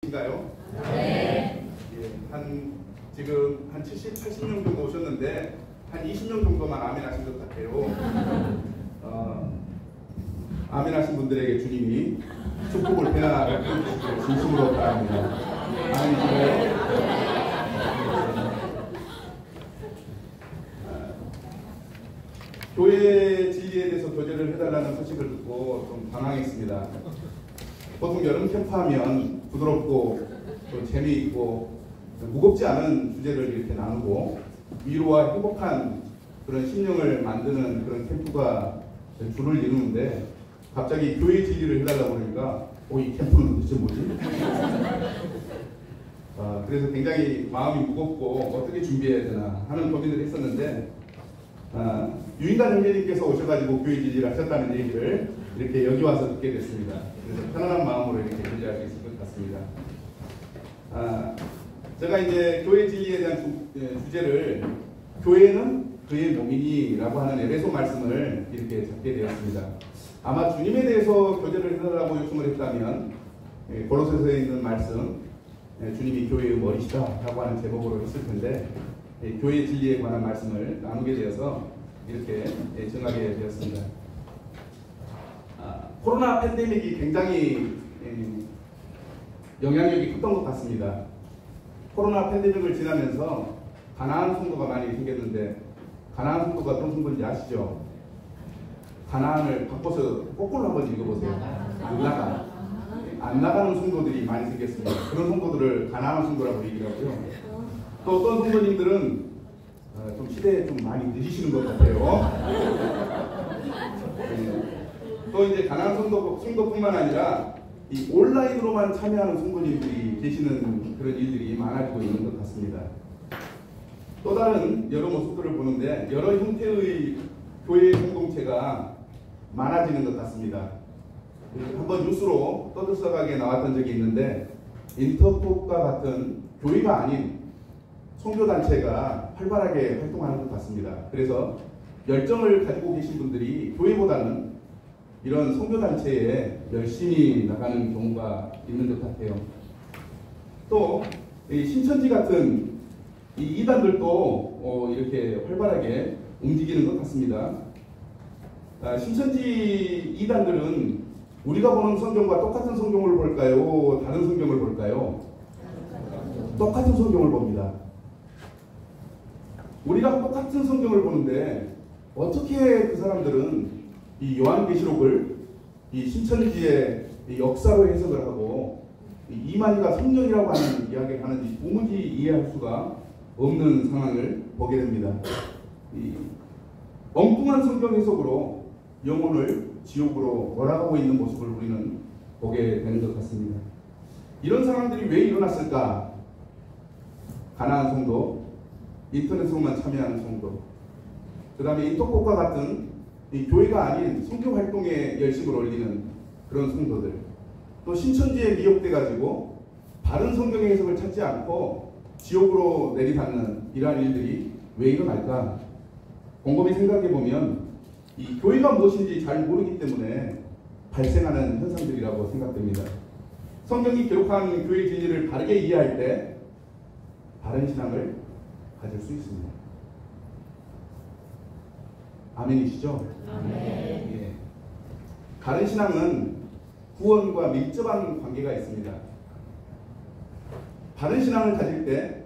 인가요? 네. 지금 한 70, 80명 정도 오셨는데 한 20명 정도만 아멘하신 것 같아요. 아멘하신 분들에게 주님이 축복을 배나 주시기를 진심으로 바랍니다. 아멘이시나요? 교회 진리에 대해서 교제를 해달라는 소식을 듣고 좀 당황했습니다. 보통 여름 캠프하면 부드럽고 또 재미있고 무겁지 않은 주제를 이렇게 나누고 위로와 행복한 그런 심령을 만드는 그런 캠프가 주를 이루는데 갑자기 교회 진리를 해달라고 그러니까 이 캠프는 도대체 뭐지? 그래서 굉장히 마음이 무겁고 어떻게 준비해야 되나 하는 고민을 했었는데 유인관 형제님께서 오셔가지고 교회 진리를 하셨다는 얘기를 이렇게 여기 와서 듣게 됐습니다. 그래서 편안한 마음으로 이렇게 준비할 수 있을 것 같습니다. 제가 이제 교회 진리에 대한 주제를 교회는 그의 몸이니라고 하는 에베소 말씀을 이렇게 잡게 되었습니다. 아마 주님에 대해서 교제를 해달라고 요청을 했다면 고로새서에 있는 말씀 주님이 교회의 머리시다라고 하는 제목으로 했을 텐데 교회 진리에 관한 말씀을 나누게 되어서 이렇게 정하게 되었습니다. 코로나 팬데믹이 굉장히 영향력이 컸던 것 같습니다. 코로나 팬데믹을 지나면서 가나안 성도가 많이 생겼는데 가나안 성도가 어떤 성도인지 아시죠? 가나안을 바꿔서 거꾸로 한번 읽어보세요. 안 나가는 성도들이 많이 생겼습니다. 그런 성도들을 가나안 성도라고 얘기를 하고요. 또 어떤 성도님들은 좀 시대에 좀 많이 늦으시는 것 같아요. 또 이제 가나안 성도뿐만 아니라 이 온라인으로만 참여하는 성도님들이 계시는 그런 일들이 많아지고 있는 것 같습니다. 또 다른 여러 모습들을 보는데 여러 형태의 교회 공동체가 많아지는 것 같습니다. 한번 뉴스로 떠들썩하게 나왔던 적이 있는데 인터폭과 같은 교회가 아닌 선교단체가 활발하게 활동하는 것 같습니다. 그래서 열정을 가지고 계신 분들이 교회보다는 이런 선교단체에 열심히 나가는 경우가 있는 것 같아요. 또 이 신천지 같은 이 이단들도 이렇게 활발하게 움직이는 것 같습니다. 신천지 이단들은 우리가 보는 성경과 똑같은 성경을 볼까요? 다른 성경을 볼까요? 똑같은 성경을 봅니다. 우리가 똑같은 성경을 보는데 어떻게 그 사람들은 이 요한계시록을 이 신천지의 이 역사로 해석을 하고 이만희가 성령이라고 하는 이야기를 하는지 도무지 이해할 수가 없는 상황을 보게 됩니다. 이 엉뚱한 성경 해석으로 영혼을 지옥으로 몰아가고 있는 모습을 우리는 보게 되는 것 같습니다. 이런 상황들이 왜 일어났을까? 가나안 성도, 인터넷으로만 참여하는 성도, 그 다음에 인터폭과 같은 이 교회가 아닌 선교 활동에 열심을 올리는 그런 성도들, 또 신천지에 미혹돼 가지고 바른 성경의 해석을 찾지 않고 지옥으로 내리닫는 이러한 일들이 왜 일어날까? 곰곰이 생각해 보면 이 교회가 무엇인지 잘 모르기 때문에 발생하는 현상들이라고 생각됩니다. 성경이 기록한 교회 진리를 바르게 이해할 때 바른 신앙을 가질 수 있습니다. 아멘이시죠? 아멘. 예. 바른 신앙은 구원과 밀접한 관계가 있습니다. 바른 신앙을 가질 때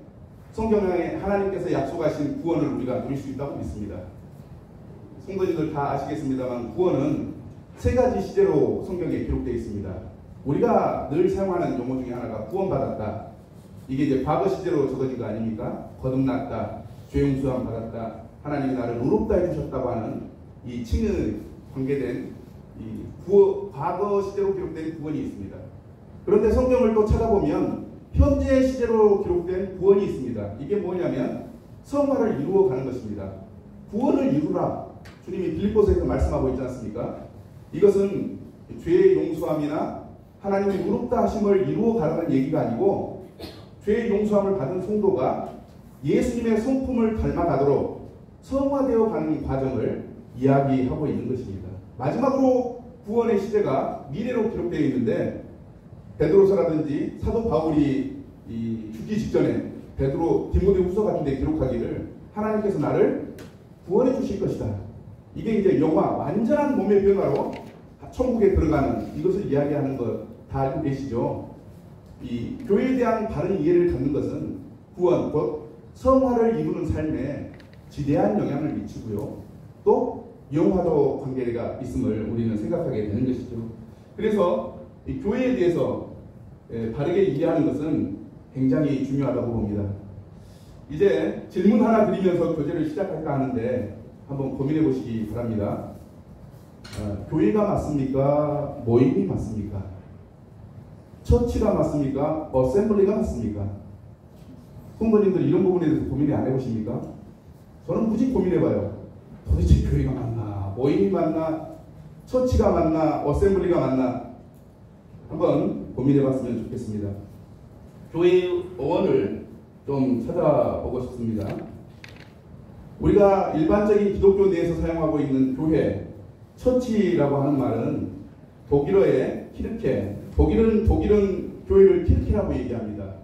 성경에 하나님께서 약속하신 구원을 우리가 누릴 수 있다고 믿습니다. 성도님들 다 아시겠습니다만 구원은 세 가지 시제로 성경에 기록되어 있습니다. 우리가 늘 사용하는 용어 중에 하나가 구원받았다. 이게 이제 과거 시제로 적어진 거 아닙니까? 거듭났다, 죄용서함 받았다, 하나님이 나를 의롭다 해주셨다고 하는 이 칭에 관계된 이 과거 시제로 기록된 구원이 있습니다. 그런데 성경을 또 찾아보면 현재 시제로 기록된 구원이 있습니다. 이게 뭐냐면 성화를 이루어 가는 것입니다. 구원을 이루라. 주님이 빌립보서에서 말씀하고 있지 않습니까? 이것은 죄의 용서함이나 하나님의 의롭다 하심을 이루어 가라는 얘기가 아니고 죄의 용서함을 받은 성도가 예수님의 성품을 닮아가도록 성화되어 가는 과정을 이야기하고 있는 것입니다. 마지막으로 구원의 시대가 미래로 기록되어 있는데 베드로서라든지 사도 바울이 죽기 직전에 디모데 후서 같은 데 기록하기를 하나님께서 나를 구원해 주실 것이다. 이게 이제 영화 완전한 몸의 변화로 천국에 들어가는 이것을 이야기하는 것 다 알고 계시죠? 이 교회에 대한 바른 이해를 갖는 것은 구원, 곧 성화를 이루는 삶에 지대한 영향을 미치고요. 또 영화도 관계가 있음을 우리는 생각하게 되는 것이죠. 그래서 이 교회에 대해서 바르게 이해하는 것은 굉장히 중요하다고 봅니다. 이제 질문 하나 드리면서 교제를 시작할까 하는데 한번 고민해 보시기 바랍니다. 교회가 맞습니까? 모임이 맞습니까? 처치가 맞습니까? 어셈블리가 맞습니까? 성도님들 이런 부분에 대해서 고민을 안 해보십니까? 저는 굳이 고민해봐요. 도대체 교회가 맞나? 모임이 맞나? 처치가 맞나? 어셈블리가 맞나? 한번 고민해봤으면 좋겠습니다. 교회의 어원을 좀 찾아보고 싶습니다. 우리가 일반적인 기독교 내에서 사용하고 있는 교회, 처치라고 하는 말은 독일어의 키르케, 독일은 교회를 키르케라고 얘기합니다.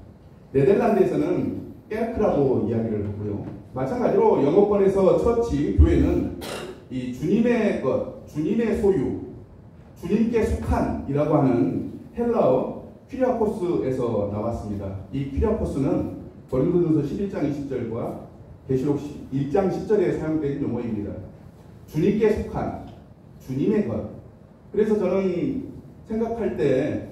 네덜란드에서는 깨르크라고 이야기를 하고요. 마찬가지로 영어권에서 처치, 교회는 이 주님의 것, 주님의 소유, 주님께 속한이라고 하는 헬라어 퀴리아코스에서 나왔습니다. 이 퀴리아코스는 고린도전서 11장 20절과 계시록 1장 10절에 사용된 용어입니다. 주님께 속한, 주님의 것. 그래서 저는 생각할 때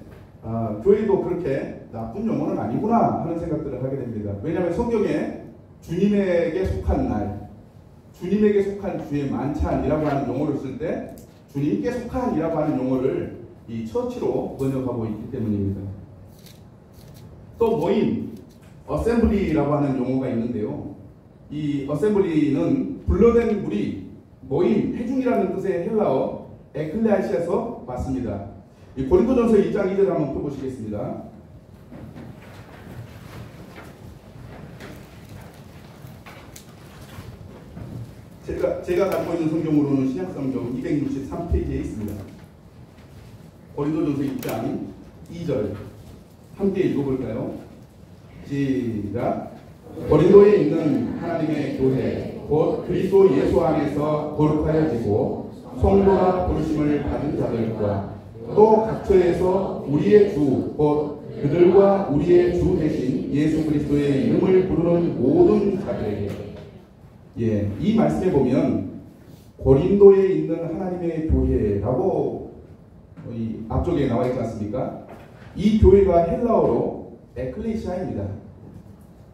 교회도 그렇게 나쁜 용어는 아니구나 하는 생각들을 하게 됩니다. 왜냐하면 성경에 주님에게 속한 날, 주님에게 속한 주의 만찬이라고 하는 용어를 쓸 때 주님께 속한이라고 하는 용어를 이 처치로 번역하고 있기 때문입니다. 또 모임, 어셈블리라고 하는 용어가 있는데요. 이 어셈블리는 불러낸 무리, 모임, 회중이라는 뜻의 헬라어 에클레시아에서 왔습니다. 이 고린도전서 2장 2절 한번 펴보시겠습니다. 제가 갖고 있는 성경으로는 신약성경 263페이지에 있습니다. 고린도전서 2장 2절 함께 읽어볼까요? 시작. 고린도에 있는 하나님의 교회 곧 그리스도 예수 안에서 거룩하여지고 성도가 부르심을 받은 자들과 또 각처에서 우리의 주 곧 그들과 우리의 주 대신 예수 그리스도의 이름을 부르는 모든 자들에게, 이 말씀에 보면 고린도에 있는 하나님의 교회라고 이 앞쪽에 나와 있지 않습니까? 이 교회가 헬라어로 에클레시아입니다.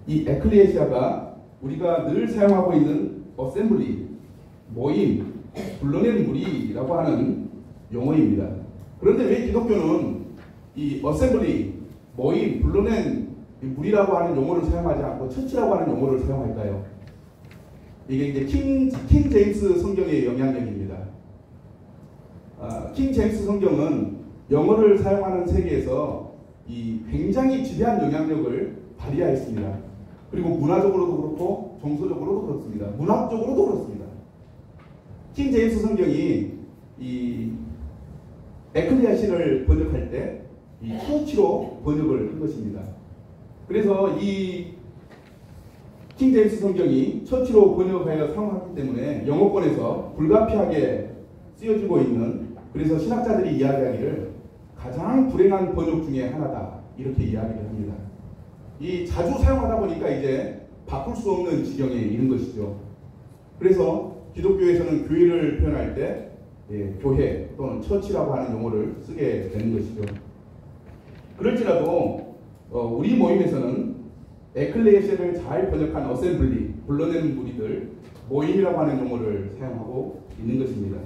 이 에클레시아가 우리가 늘 사용하고 있는 어셈블리, 모임, 불러낸 무리라고 하는 용어입니다. 그런데 왜 기독교는 이 어셈블리, 모임, 불러낸 무리라고 하는 용어를 사용하지 않고 처치라고 하는 용어를 사용할까요? 이게 이제 킹 제임스 성경의 영향력입니다. 킹 제임스 성경은 영어를 사용하는 세계에서 이 굉장히 지대한 영향력을 발휘하였습니다. 그리고 문화적으로도 그렇고 정서적으로도 그렇습니다. 문학적으로도 그렇습니다. 킹 제임스 성경이 이 에클레시아를 번역할 때 이 처치로 번역을 한 것입니다. 그래서 이 킹 제임스 성경이 처치로 번역하여 사용하기 때문에 영어권에서 불가피하게 쓰여지고 있는, 그래서 신학자들이 이야기하기를 가장 불행한 번역 중에 하나다 이렇게 이야기를 합니다. 이 자주 사용하다 보니까 이제 바꿀 수 없는 지경에 이른 것이죠. 그래서 기독교에서는 교회를 표현할 때 교회 또는 처치라고 하는 용어를 쓰게 되는 것이죠. 그럴지라도 우리 모임에서는 에클레시아를 잘 번역한 어셈블리, 불러낸 무리들, 모임이라고 하는 용어를 사용하고 있는 것입니다.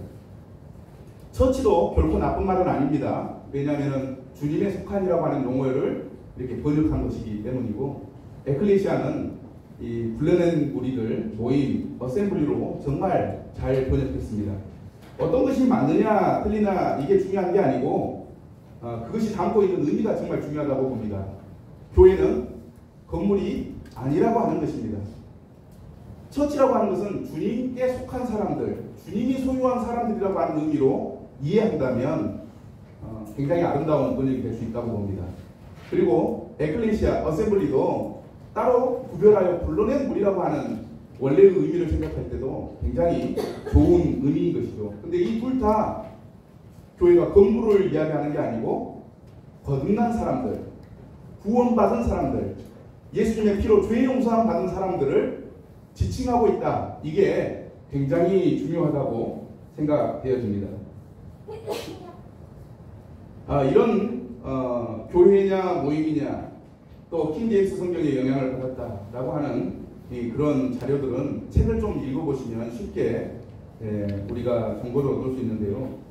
처치도 결코 나쁜 말은 아닙니다. 왜냐하면 주님의 속한이라고 하는 용어를 이렇게 번역한 것이기 때문이고, 에클레시아는 이 불러낸 무리들, 모임, 어셈블리로 정말 잘 번역했습니다. 어떤 것이 맞느냐 틀리냐 이게 중요한 게 아니고 그것이 담고 있는 의미가 정말 중요하다고 봅니다. 교회는 건물이 아니라고 하는 것입니다. 처치라고 하는 것은 주님께 속한 사람들, 주님이 소유한 사람들이라고 하는 의미로 이해한다면 굉장히 아름다운 번역이 될 수 있다고 봅니다. 그리고 에클레시아, 어셈블리도 따로 구별하여 불러낸 무리라고 하는 원래의 의미를 생각할 때도 굉장히 좋은 의미인 것이죠. 근데 이 둘 다 교회가 건물을 이야기하는 게 아니고 거듭난 사람들, 구원받은 사람들, 예수님의 피로 죄 용서함 받은 사람들을 지칭하고 있다. 이게 굉장히 중요하다고 생각되어집니다. 이런 교회냐 모임이냐 또 킹제임스 성경의 영향을 받았다라고 하는 그런 자료들은 책을 좀 읽어보시면 쉽게 우리가 정보를 얻을 수 있는데요.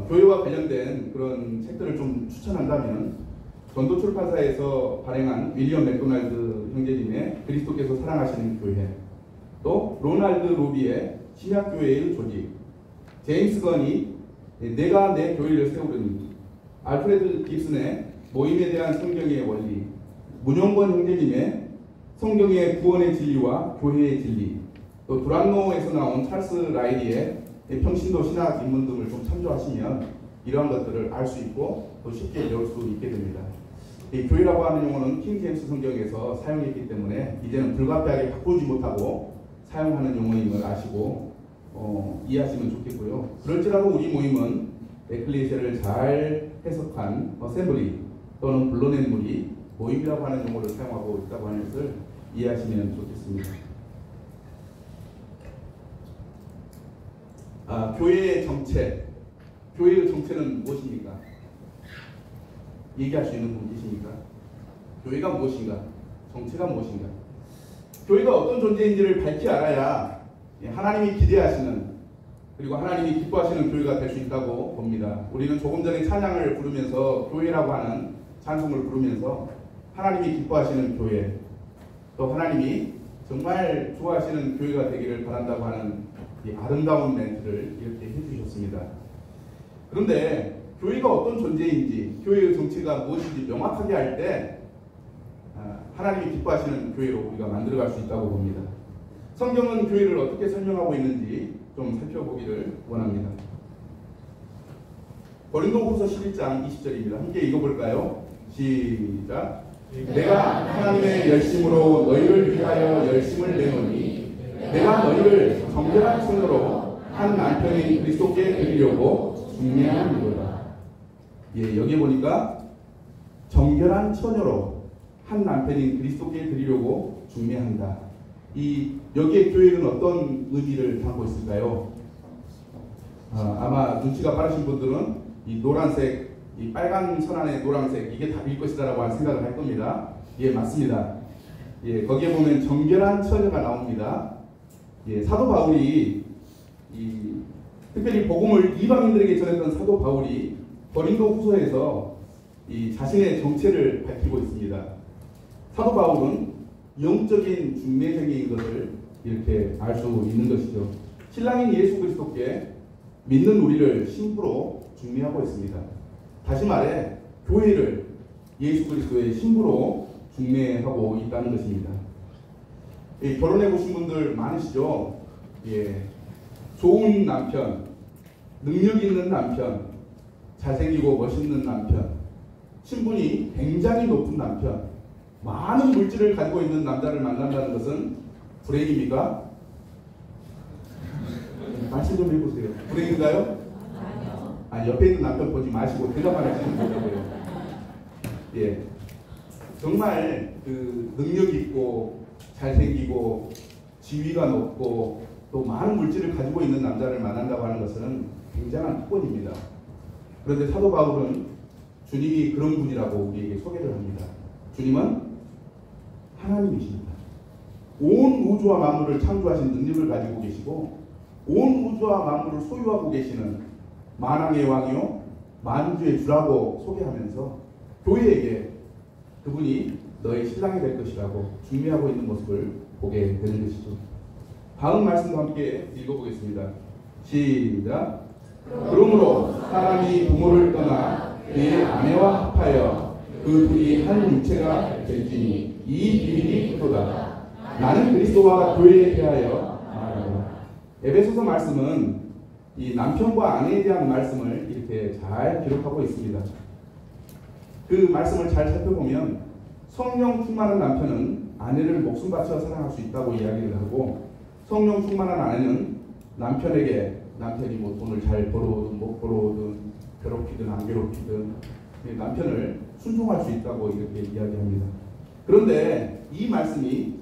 교회와 관련된 그런 책들을 좀 추천한다면 전도출판사에서 발행한 윌리엄 맥도날드 형제님의 그리스도께서 사랑하시는 교회, 또 로날드 로비의 신약교회의 조직, 제임스 건이 내가 내 교회를 세우려니, 알프레드 깁슨의 모임에 대한 성경의 원리, 문용권 형제님의 성경의 구원의 진리와 교회의 진리, 또 두란노에서 나온 찰스 라이리의 평신도 신학 입문 등을 좀 참조하시면 이러한 것들을 알 수 있고 또 쉽게 배울 수 있게 됩니다. 이 교회라고 하는 용어는 킹제임스 성경에서 사용했기 때문에 이제는 불가피하게 바꾸지 못하고 사용하는 용어임을 아시고 이해하시면 좋겠고요. 그럴지라도 우리 모임은 에클레시아를 잘 해석한 어셈블리 또는 불러낸 무리, 모임이라고 하는 용어를 사용하고 있다고 하는 것을 이해하시면 좋겠습니다. 교회의 정체, 교회의 정체는 무엇입니까? 얘기할 수 있는 분 계십니까? 교회가 무엇인가? 정체가 무엇인가? 교회가 어떤 존재인지를 밝히 알아야 하나님이 기대하시는, 그리고 하나님이 기뻐하시는 교회가 될 수 있다고 봅니다. 우리는 조금 전에 찬양을 부르면서 교회라고 하는 찬송을 부르면서 하나님이 기뻐하시는 교회, 또 하나님이 정말 좋아하시는 교회가 되기를 바란다고 하는 이 아름다운 멘트를 이렇게 해주셨습니다. 그런데 교회가 어떤 존재인지, 교회의 정체가 무엇인지 명확하게 할 때 하나님이 기뻐하시는 교회로 우리가 만들어갈 수 있다고 봅니다. 성경은 교회를 어떻게 설명하고 있는지 좀 살펴보기를 원합니다. 고린도후서 11장 20절입니다. 함께 읽어볼까요? 시작. 내가 하나님의 열심으로 너희를 위하여 열심을 내노니 내가 너희를 정결한 손으로 한 남편인 그리스도께 드리려고 중매하노라. 여기 보니까 정결한 처녀로 한 남편인 그리스도께 드리려고 중매한다. 여기에 교회는 어떤 의미를 담고 있을까요? 아마 눈치가 빠르신 분들은 이 노란색, 이 빨간 선 안에 노란색, 이게 답일 것이다라고 하는 생각을 할 겁니다. 맞습니다. 거기에 보면 정결한 처녀가 나옵니다. 사도 바울이 특별히 복음을 이방인들에게 전했던 사도 바울이 고린도 후서에서 자신의 정체를 밝히고 있습니다. 사도 바울은 영적인 중매쟁이인 것을 이렇게 알 수 있는 것이죠. 신랑인 예수 그리스도께 믿는 우리를 신부로 중매하고 있습니다. 다시 말해 교회를 예수 그리스도의 신부로 중매하고 있다는 것입니다. 결혼해 보신 분들 많으시죠? 좋은 남편, 능력 있는 남편, 잘생기고 멋있는 남편, 신분이 굉장히 높은 남편, 많은 물질을 가지고 있는 남자를 만난다는 것은 불행입니까? 말씀 좀 해보세요. 불행인가요? 아니요. 옆에 있는 남편 보지 마시고 대답만 하시면 되고요. 정말 능력 있고 잘생기고 지위가 높고 또 많은 물질을 가지고 있는 남자를 만난다고 하는 것은 굉장한 특권입니다. 그런데 사도 바울은 주님이 그런 분이라고 우리에게 소개를 합니다. 주님은 하나님이십니다. 온 우주와 만물을 창조하신 능력을 가지고 계시고 온 우주와 만물을 소유하고 계시는 만왕의 왕이요 만주의 주라고 소개하면서 교회에게 그분이 너의 신랑이 될 것이라고 중매하고 있는 모습을 보게 되는 것이죠. 다음 말씀과 함께 읽어보겠습니다. 시작. 그러므로 사람이 부모를 떠나 그의 아내와 합하여 그 둘이 한 육체가 될지니 이 비밀이 크도다. 나는 그리스도와 교회에 대하여 말하노라. 에베소서 말씀은 이 남편과 아내에 대한 말씀을 이렇게 잘 기록하고 있습니다. 그 말씀을 잘 살펴보면 성령 충만한 남편은 아내를 목숨 바쳐 사랑할 수 있다고 이야기를 하고, 성령 충만한 아내는 남편이 뭐 돈을 잘 벌어오든 못 벌어오든 괴롭히든 안 괴롭히든 남편을 순종할 수 있다고 이렇게 이야기합니다. 그런데 이 말씀이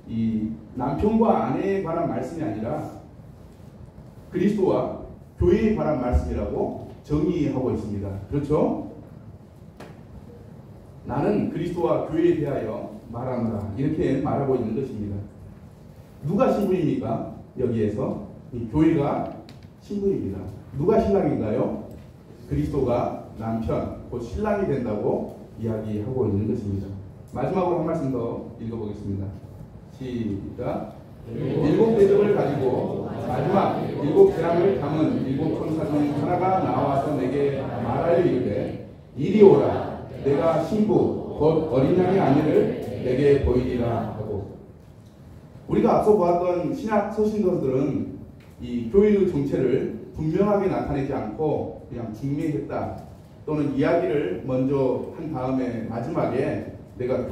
이 남편과 아내에 관한 말씀이 아니라 그리스도와 교회에 관한 말씀이라고 정의하고 있습니다. 그렇죠? 나는 그리스도와 교회에 대하여 말하노라, 이렇게 말하고 있는 것입니다. 누가 신부입니까? 여기에서 이 교회가 신부입니다. 누가 신랑인가요? 그리스도가 남편, 곧 신랑이 된다고 이야기하고 있는 것입니다. 마지막으로 한 말씀 더 읽어보겠습니다. 시작. 일곱 대접을 가지고 마지막 일곱 재앙을 담은 일곱 천사 중 하나가 나와서 내게 말하여 이르되, 이리 오라, 내가 신부 곧 어린 양의 아내를 내게 보이리라 하고. 우리가 앞서 보았던 신약 서신서들은 이 교회의 정체를 분명하게 나타내지 않고 그냥 중매했다, 또는 이야기를 먼저 한 다음에 마지막에 내가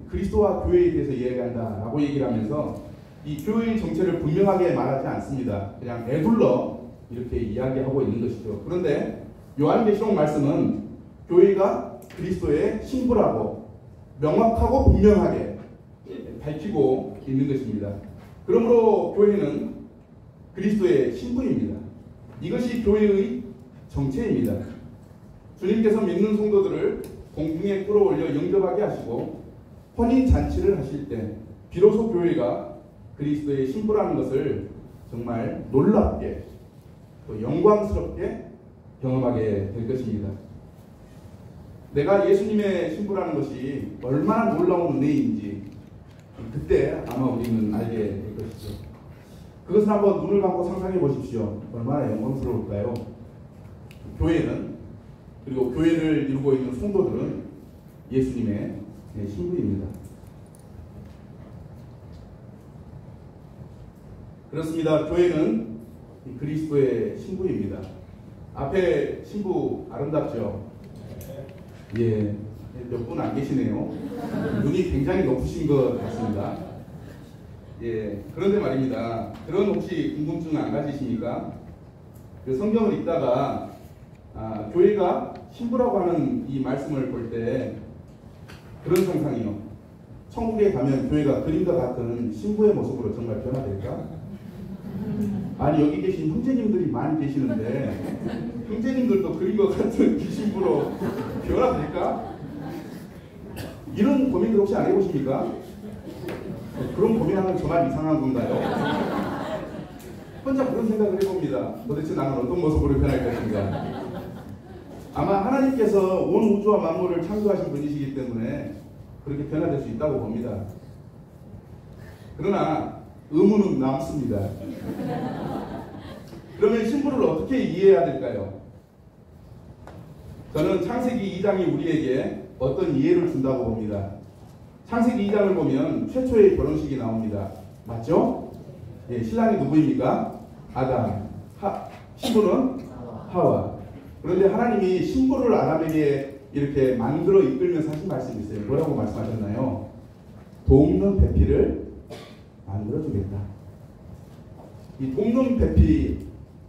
그리스도와 교회에 대해서 이야기한다 라고 얘기를 하면서 이 교회의 정체를 분명하게 말하지 않습니다. 그냥 애둘러 이렇게 이야기하고 있는 것이죠. 그런데 요한계시록 말씀은 교회가 그리스도의 신부라고 명확하고 분명하게 밝히고 있는 것입니다. 그러므로 교회는 그리스도의 신부입니다. 이것이 교회의 정체입니다. 주님께서 믿는 성도들을 공중에 끌어올려 영접하게 하시고 혼인잔치를 하실 때 비로소 교회가 그리스도의 신부라는 것을 정말 놀랍게 또 영광스럽게 경험하게 될 것입니다. 내가 예수님의 신부라는 것이 얼마나 놀라운 은혜인지 그때 아마 우리는 알게 될 것이죠. 그것을 한번 눈을 감고 상상해 보십시오. 얼마나 영광스러울까요? 교회는, 그리고 교회를 이루고 있는 성도들은 예수님의 신부입니다. 그렇습니다. 교회는 그리스도의 신부입니다. 앞에 신부 아름답죠? 예, 몇 분 안 계시네요. 눈이 굉장히 높으신 것 같습니다. 예, 그런데 말입니다. 그런 혹시 궁금증 안 가지십니까? 그 성경을 읽다가 교회가 신부라고 하는 이 말씀을 볼 때 그런 상상이요. 천국에 가면 교회가 그림과 같은 신부의 모습으로 정말 변화될까? 아니, 여기 계신 형제님들이 많이 계시는데 형제님들도 그림과 같은 신부로 변화될까? 이런 고민들 혹시 안 해보십니까? 그런 고민하면 저만 이상한 건가요? 혼자 그런 생각을 해봅니다. 도대체 나는 어떤 모습으로 변할 것인가? 아마 하나님께서 온 우주와 만물을 창조하신 분이시기 때문에 그렇게 변화될 수 있다고 봅니다. 그러나 의문은 남습니다. 그러면 신부를 어떻게 이해해야 될까요? 저는 창세기 2장이 우리에게 어떤 이해를 준다고 봅니다. 창세기 2장을 보면 최초의 결혼식이 나옵니다. 맞죠? 예, 신랑이 누구입니까? 아담. 신부는 하와. 그런데 하나님이 신부를 아담에게 이렇게 만들어 이끌면서 하신 말씀이 있어요. 뭐라고 말씀하셨나요? 돕는 배필을 만들어주겠다. 이 돕는 배필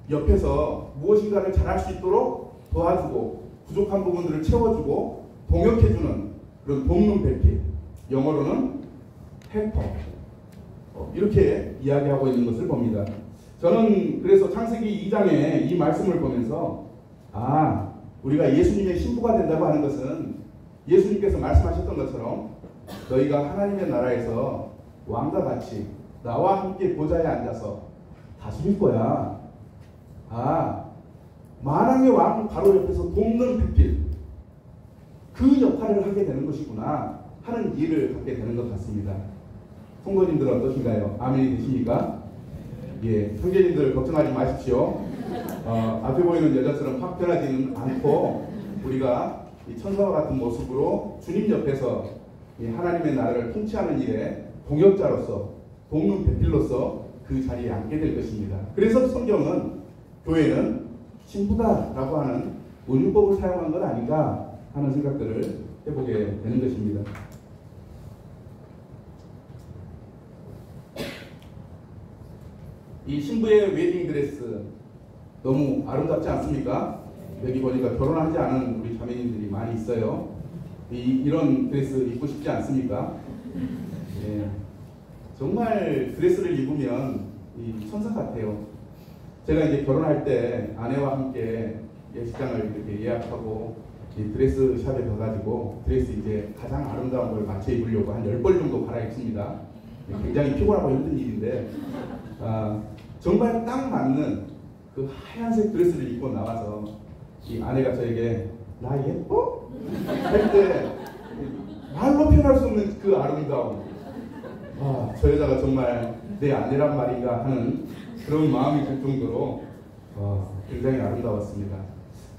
옆에서 무엇인가를 잘할 수 있도록 도와주고 부족한 부분들을 채워주고 동역해주는 그런 돕는 배필, 영어로는 헬퍼, 이렇게 이야기하고 있는 것을 봅니다. 저는 그래서 창세기 2장의 이 말씀을 보면서 우리가 예수님의 신부가 된다고 하는 것은 예수님께서 말씀하셨던 것처럼 너희가 하나님의 나라에서 왕과 같이 나와 함께 보좌에 앉아서 다스릴 거야. 만왕의 왕 바로 옆에서 돕는 배필, 그 역할을 하게 되는 것이구나 하는 이해를 갖게 되는 것 같습니다. 성도님들은 어떠신가요? 아멘이 되십니까? 예, 형제님들 걱정하지 마십시오. 앞에 보이는 여자처럼 확 변하지는 않고 우리가 이 천사와 같은 모습으로 주님 옆에서 하나님의 나라를 통치하는 일에 동역자로서 돕는 배필로서 그 자리에 앉게 될 것입니다. 그래서 성경은 교회는 신부다라고 하는 은유법을 사용한 것 아닌가 하는 생각들을 해보게 되는 것입니다. 이 신부의 웨딩드레스 너무 아름답지 않습니까? 여기 보니까 결혼하지 않은 우리 자매님들이 많이 있어요. 이런 드레스 입고 싶지 않습니까? 예. 정말 드레스를 입으면 이 천사 같아요. 제가 이제 결혼할 때 아내와 함께 예식장을 이렇게 예약하고 이 드레스 샵에 가가지고 드레스 이제 가장 아름다운 걸 맞춰 입으려고 한 10벌 정도 갈아입습니다. 굉장히 피곤하고 힘든 일인데 정말 딱 맞는 그 하얀색 드레스를 입고 나와서 이 아내가 저에게 나 예뻐? 할 때 말로 표현할 수 없는 그 아름다움. 저 여자가 정말 내 아내란 말인가 하는 그런 마음이 들 정도로 굉장히 아름다웠습니다.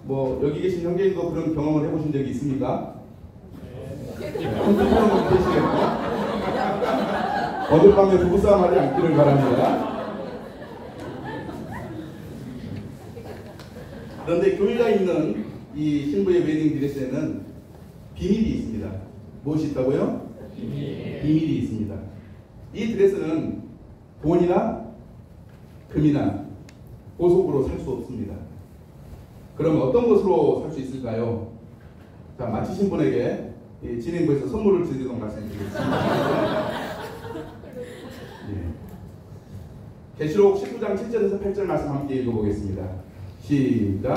뭐 여기 계신 형제님도 그런 경험을 해보신 적이 있습니까? 한쪽으로는 계시겠고 어느 밤에 부부싸움 하지 않기를 바랍니다. 그런데 교회가 있는 이 신부의 웨딩 드레스에는 비밀이 있습니다. 무엇이 있다고요? 비밀이 있습니다. 이 드레스는 돈이나 금이나 보석으로 살 수 없습니다. 그럼 어떤 것으로 살 수 있을까요? 자, 마치신 분에게 진행부에서 선물을 드리도록 말씀드리겠습니다. 계시록 19장 7절에서 8절 말씀 함께 읽어보겠습니다. 시작.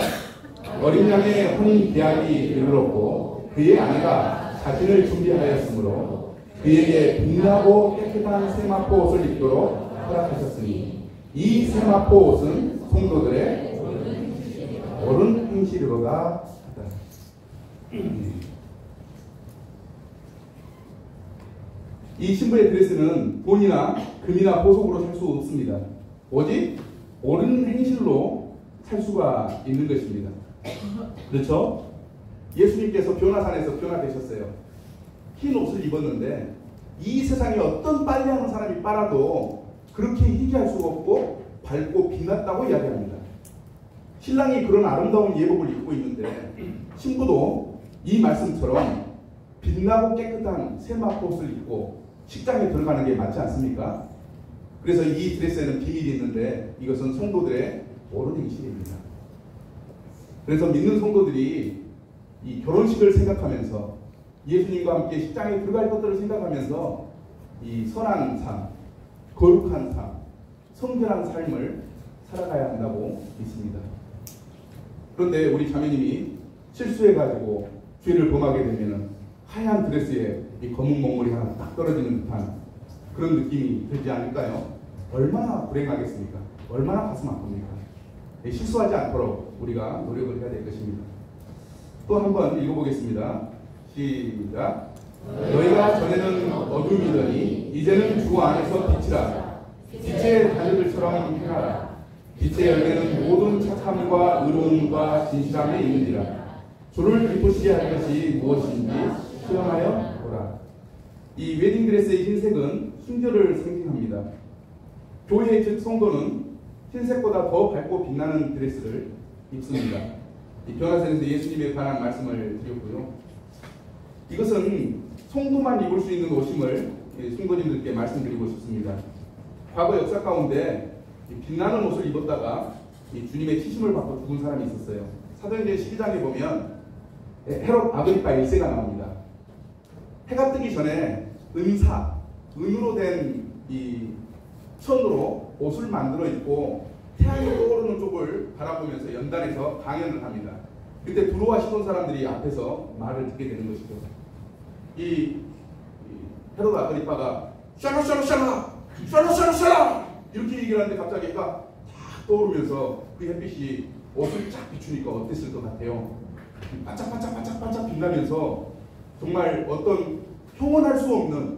어린 양의 혼인 계약이 이르렀고 그의 아내가 자신을 준비하였으므로 그에게 빛나고 깨끗한 세마포 옷을 입도록 허락하셨으니 이 세마포 옷은 성도들의 옳은 행실이로다 하다. 이 신부의 드레스는 돈이나 금이나 보석으로 살 수 없습니다. 오직 옳은 행실로 살 수가 있는 것입니다. 그렇죠? 예수님께서 변화산에서 변화되셨어요. 흰 옷을 입었는데 이 세상에 어떤 빨래하는 사람이 빨아도 그렇게 희귀할 수가 없고 밝고 빛났다고 이야기합니다. 신랑이 그런 아름다운 예복을 입고 있는데 신부도 이 말씀처럼 빛나고 깨끗한 세마포옷을 입고 식장에 들어가는 게 맞지 않습니까? 그래서 이 드레스에는 비밀이 있는데 이것은 성도들의 옳은 행실입니다. 그래서 믿는 성도들이 이 결혼식을 생각하면서 예수님과 함께 식장에 들어갈 것들을 생각하면서 이 선한 삶, 거룩한 삶, 성결한 삶을 살아가야 한다고 믿습니다. 그런데 우리 자매님이 실수해가지고 죄를 범하게 되면 하얀 드레스에 이 검은 목걸이 하나 딱 떨어지는 듯한 그런 느낌이 들지 않을까요? 얼마나 불행하겠습니까? 얼마나 가슴 아픕니까? 실수하지 않도록 우리가 노력을 해야 될 것입니다. 또 한번 읽어보겠습니다. 시작. 너희가 전에는 어둠이더니 이제는 주 안에서 빛이라. 빛의 자녀들처럼 행하라. 빛의 열매는 모든 착함과 의로움과 진실함에 있느니라. 주를 기쁘시게 할 것이 무엇인지 시험하여 보라. 이 웨딩드레스의 흰색은 순결을 상징합니다. 교회의 즉 성도는 흰색보다 더 밝고 빛나는 드레스를 입습니다. 이 변화산에서 예수님에 관한 말씀을 드렸고요. 이것은 성도만 입을 수 있는 옷임을 성도님들께 말씀드리고 싶습니다. 과거 역사 가운데 빛나는 옷을 입었다가 주님의 치심을 받고 죽은 사람이 있었어요. 사도행전 12장에 보면 헤롯 아그리파 1세가 나옵니다. 해가 뜨기 전에 은으로 된 이 천으로 옷을 만들어 입고 태양이 떠오르는 쪽을 바라보면서 연단해서 강연을 합니다. 그때 두로와 시돈 사람들이 앞에서 말을 듣게 되는 것이죠. 이 헤롯 아그리파가 샬라 이렇게 얘기를 하는데 갑자기 해가 탁 떠오르면서 그 햇빛이 옷을 쫙 비추니까 어땠을 것 같아요? 반짝반짝 빛나면서 정말 어떤 형언할 수 없는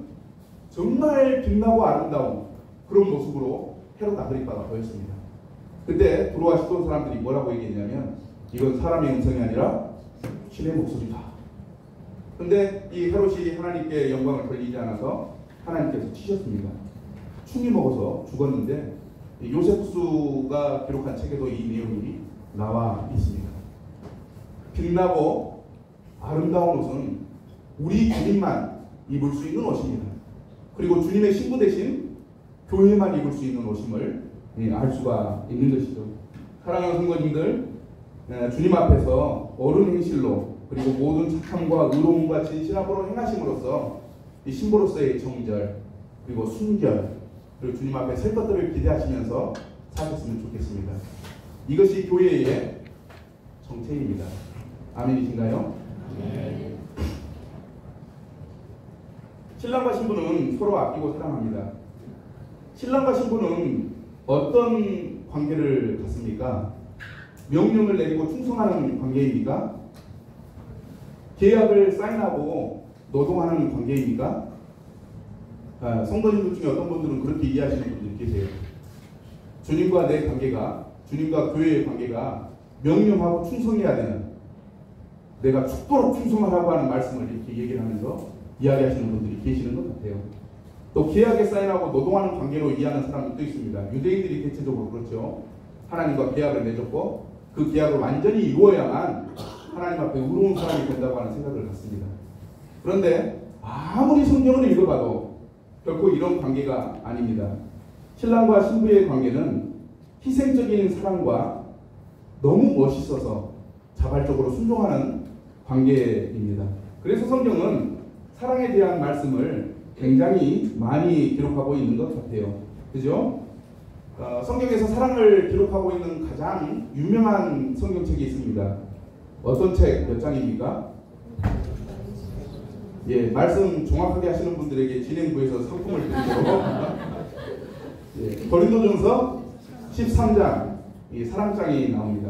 정말 빛나고 아름다운 그런 모습으로 헤롯 아그리파가 보였습니다. 그때 두로와 시돈 사람들이 뭐라고 얘기했냐면 이건 사람의 음성이 아니라 신의 목소리다. 근데 이 헤롯이 하나님께 영광을 돌리지 않아서 하나님께서 치셨습니다. 충이 먹어서 죽었는데 요셉수가 기록한 책에도 이 내용이 나와 있습니다. 빛나고 아름다운 옷은 우리 주님만 입을 수 있는 옷입니다. 그리고 주님의 신부 대신 교회만 입을 수 있는 옷임을 알 수가 있는 것이죠. 사랑하는 성도님들, 주님 앞에서 옳은 행실로 그리고 모든 착함과 의로움과 진실함으로 행하심으로써 이 신부로서의 정절 그리고 순결 그리고 주님 앞에 설 것들을 기대하시면서 사셨으면 좋겠습니다. 이것이 교회의 정체입니다. 아멘이신가요? 네. 신랑과 신부는 서로 아끼고 사랑합니다. 신랑과 신부는 어떤 관계를 갖습니까? 명령을 내리고 충성하는 관계입니까? 계약을 사인하고 노동하는 관계입니까? 성도님들 중에 어떤 분들은 그렇게 이해하시는 분들이 계세요. 주님과 내 관계가, 주님과 교회의 관계가 명령하고 충성해야 되는, 내가 죽도록 충성하라고 하는 말씀을 이렇게 얘기를 하면서 이야기하시는 분들이 계시는 것 같아요. 또 계약에 사인하고 노동하는 관계로 이해하는 사람들도 있습니다. 유대인들이 대체적으로 그렇죠. 하나님과 계약을 맺었고 그 계약을 완전히 이루어야만 하나님 앞에 의로운 사람이 된다고 하는 생각을 갖습니다. 그런데 아무리 성경을 읽어봐도 결코 이런 관계가 아닙니다. 신랑과 신부의 관계는 희생적인 사랑과 너무 멋있어서 자발적으로 순종하는 관계입니다. 그래서 성경은 사랑에 대한 말씀을 굉장히 많이 기록하고 있는 것 같아요. 그죠? 성경에서 사랑을 기록하고 있는 가장 유명한 성경책이 있습니다. 어떤 책 몇 장입니까? 예, 말씀 정확하게 하시는 분들에게 진행부에서 상품을 드리도록 예, 고린도전서 13장 이 사랑장이 나옵니다.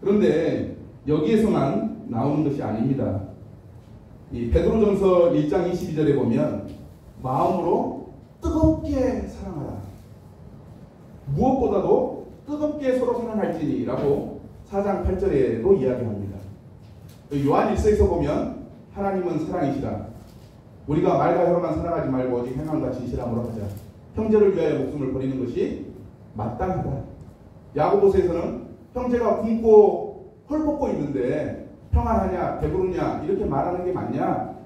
그런데 여기에서만 나오는 것이 아닙니다. 이 베드로전서 1장 22절에 보면 마음으로 뜨겁게 사랑하라. 무엇보다도 뜨겁게 서로 사랑할지니 라고 4장 8절에도 이야기합니다. 요한 1서에서 보면 하나님은 사랑이시라. 우리가 말과 혀로만 사랑하지 말고 오직 행함과 진실함으로 하자. 형제를 위하여 목숨을 버리는 것이 마땅하다. 야고보서에서는 형제가 굶고 헐벗고 있는데 평안하냐 배부르냐 이렇게 말하는 게 맞냐?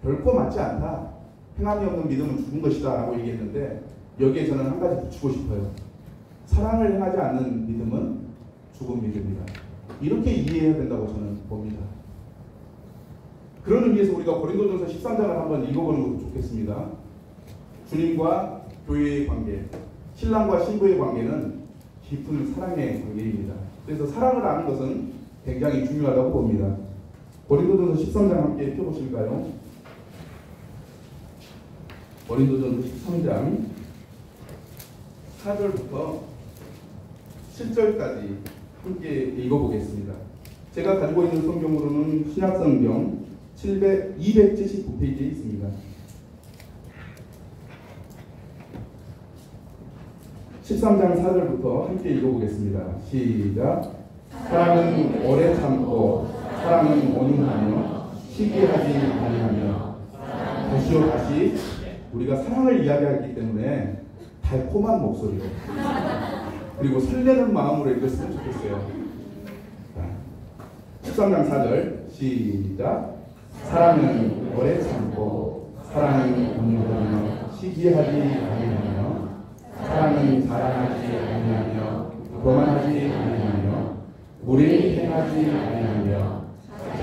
결코 맞지 않다. 행함이 없는 믿음은 죽은 것이다 라고 얘기했는데 여기에 저는 한 가지 붙이고 싶어요. 사랑을 행하지 않는 믿음은 죽은 믿음이다. 이렇게 이해해야 된다고 저는 봅니다. 그런 의미에서 우리가 고린도전서 13장을 한번 읽어보는 것도 좋겠습니다. 주님과 교회의 관계, 신랑과 신부의 관계는 깊은 사랑의 관계입니다. 그래서 사랑을 아는 것은 굉장히 중요하다고 봅니다. 고린도전서 13장 함께 펴보실까요? 고린도전서 13장 4절부터 7절까지 함께 읽어보겠습니다. 제가 가지고 있는 성경으로는 신약성경 279페이지에 있습니다. 13장 4절부터 함께 읽어보겠습니다. 시작. 사랑은 오래 참고 사랑은 온유하며 시기하지 아니하며 다시요 다시 우리가 사랑을 이야기하기 때문에 달콤한 목소리로 그리고 설레는 마음으로 읽었으면 좋겠어요. 13장 4절 시작. 사랑은 오래 참고 사랑은 온유하며 시기하지 아니하며 사랑은 자랑하지 아니하며 교만하지 아니하며 무례히 행하지 아니하며